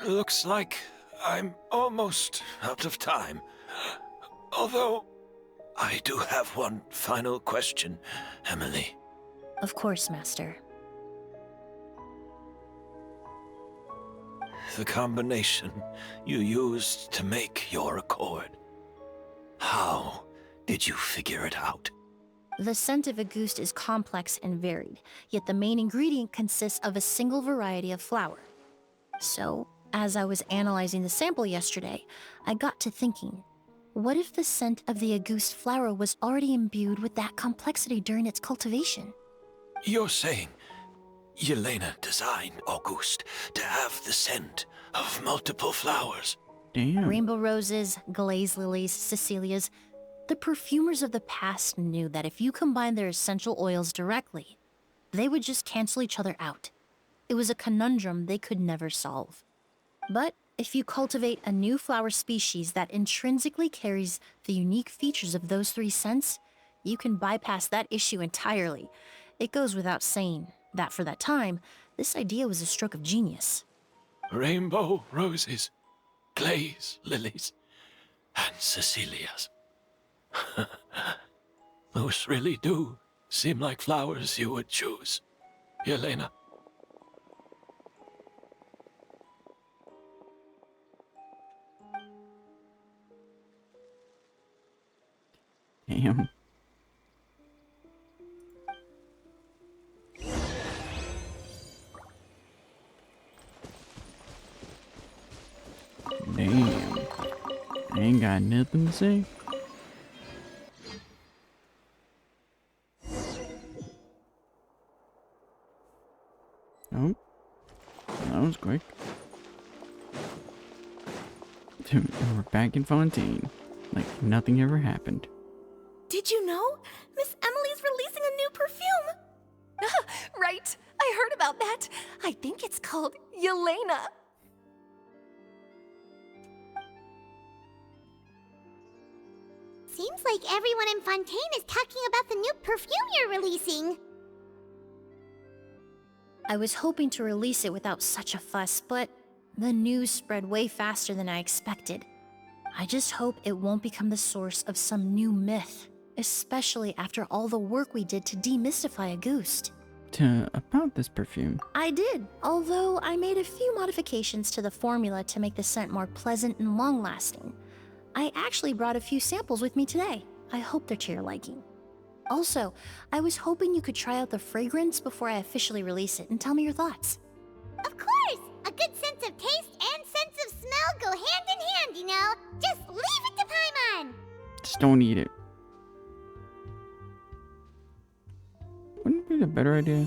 Looks like I'm almost out of time. Although, I do have one final question, Emilie. Of course, Master. The combination you used to make your accord. How did you figure it out? The scent of a goose is complex and varied, yet the main ingredient consists of a single variety of flower. So, as I was analyzing the sample yesterday, I got to thinking, what if the scent of the Auguste flower was already imbued with that complexity during its cultivation? You're saying Yelena designed Auguste to have the scent of multiple flowers? Damn. Rainbow roses, glaze lilies, Cecilias. The perfumers of the past knew that if you combined their essential oils directly, they would just cancel each other out. It was a conundrum they could never solve. But if you cultivate a new flower species that intrinsically carries the unique features of those three scents, you can bypass that issue entirely. It goes without saying that for that time, this idea was a stroke of genius. Rainbow roses, glaze lilies, and Cecilias. Those really do seem like flowers you would choose, Yelena. Damn. Damn. I ain't got nothing to say. Nope. That was quick. And we're back in Fontaine. Like nothing ever happened. Did you know? Miss Emilie's releasing a new perfume! Right, I heard about that. I think it's called Yelena. Seems like everyone in Fontaine is talking about the new perfume you're releasing. I was hoping to release it without such a fuss, but The news spread way faster than I expected. I just hope it won't become the source of some new myth, especially after all the work we did to demystify a Goost. About this perfume. I did, although I made a few modifications to the formula to make the scent more pleasant and long-lasting. I actually brought a few samples with me today. I hope they're to your liking. Also, I was hoping you could try out the fragrance before I officially release it and tell me your thoughts. Of course! A good sense of taste and sense of smell go hand in hand, you know? Just leave it to Paimon! Just don't eat it. Wouldn't it be a better idea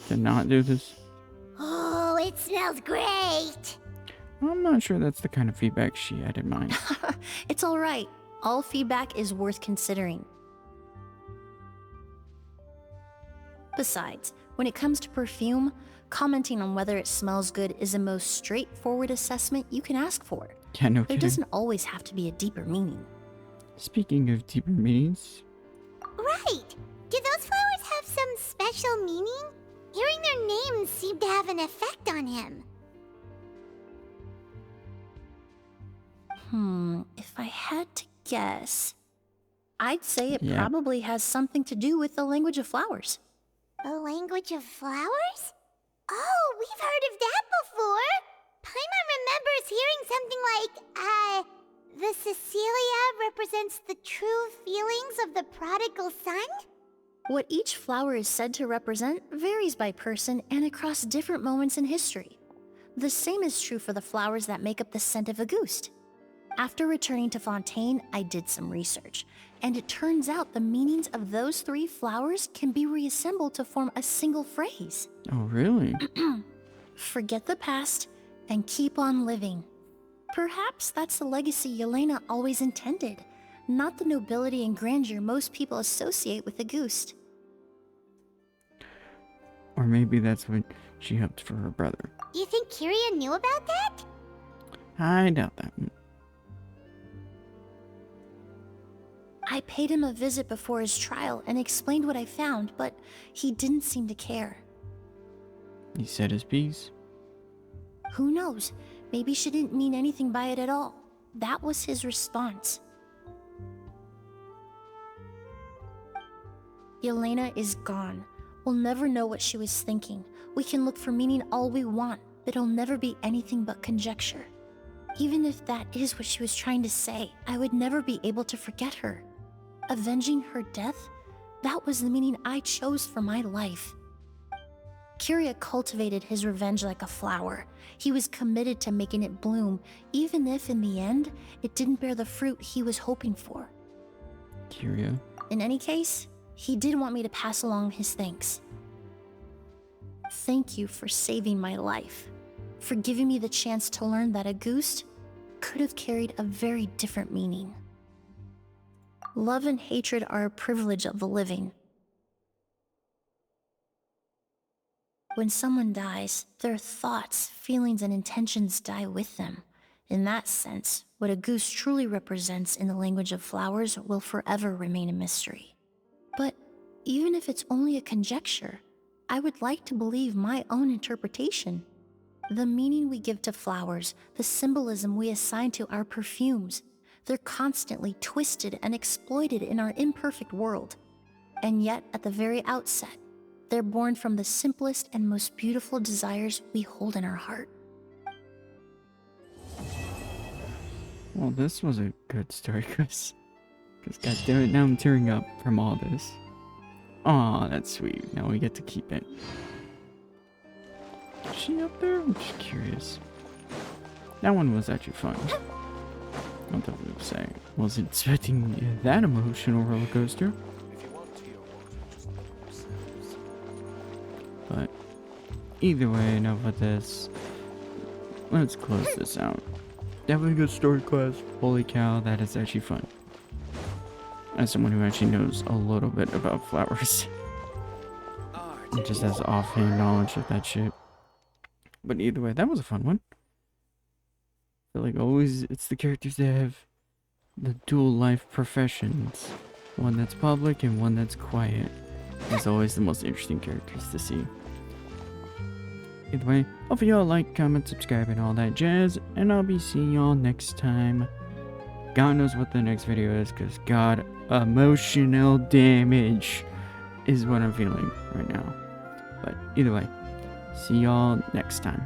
to not do this? Oh, it smells great! I'm not sure that's the kind of feedback she had in mind. It's alright. All feedback is worth considering. Besides, when it comes to perfume, commenting on whether it smells good is the most straightforward assessment you can ask for. Yeah, no There kidding. doesn't always have to be a deeper meaning. Speaking of deeper meanings, Right! Do those flowers have some special meaning? Hearing their names seemed to have an effect on him. If I had to guess, I'd say it Yeah. probably has something to do with the language of flowers. The language of flowers? Oh, we've heard of that before! Paimon remembers hearing something like, the Cecilia represents the true feelings of the prodigal son? What each flower is said to represent varies by person and across different moments in history. The same is true for the flowers that make up the scent of a Goost. After returning to Fontaine, I did some research, and it turns out the meanings of those 3 flowers can be reassembled to form a single phrase. oh really? Forget the past and keep on living. Perhaps that's the legacy Yelena always intended, not the nobility and grandeur most people associate with a Goost. Or maybe that's what she hoped for her brother. You think Kiria knew about that? I doubt that. I paid him a visit before his trial and explained what I found, but he didn't seem to care. He said his piece. Who knows? Maybe she didn't mean anything by it at all. That was his response. Yelena is gone. We'll never know what she was thinking. We can look for meaning all we want, but it'll never be anything but conjecture. Even if that is what she was trying to say, I would never be able to forget her. Avenging her death? That was the meaning I chose for my life. Kiria cultivated his revenge like a flower. He was committed to making it bloom, even if in the end, it didn't bear the fruit he was hoping for. Kiria. In any case, he did want me to pass along his thanks. Thank you for saving my life, for giving me the chance to learn that a Goost could have carried a very different meaning. Love and hatred are a privilege of the living. When someone dies, their thoughts, feelings, and intentions die with them. In that sense, what a Goost truly represents in the language of flowers will forever remain a mystery. But even if it's only a conjecture, I would like to believe my own interpretation. The meaning we give to flowers, the symbolism we assign to our perfumes, they're constantly twisted and exploited in our imperfect world. And yet, at the very outset, they're born from the simplest and most beautiful desires we hold in our heart. Well, this was a good story, Chris. Because goddammit, now I'm tearing up from all this. Aw, that's sweet. Now we get to keep it. Is she up there? I'm just curious. That one was actually fun. What the flip say? Wasn't expecting that emotional roller coaster. But either way, enough with this. Let's close this out. Definitely a good story class. Holy cow, that is actually fun. As someone who actually knows a little bit about flowers. And just has offhand knowledge of that shit. But either way, that was a fun one. I feel like always it's the characters that have the dual life professions. One that's public and one that's quiet. It's always the most interesting characters to see. either way, hopefully y'all like, comment, subscribe, and all that jazz. And I'll be seeing y'all next time. God knows what the next video is, because God, emotional damage is what I'm feeling right now. But either way, see y'all next time.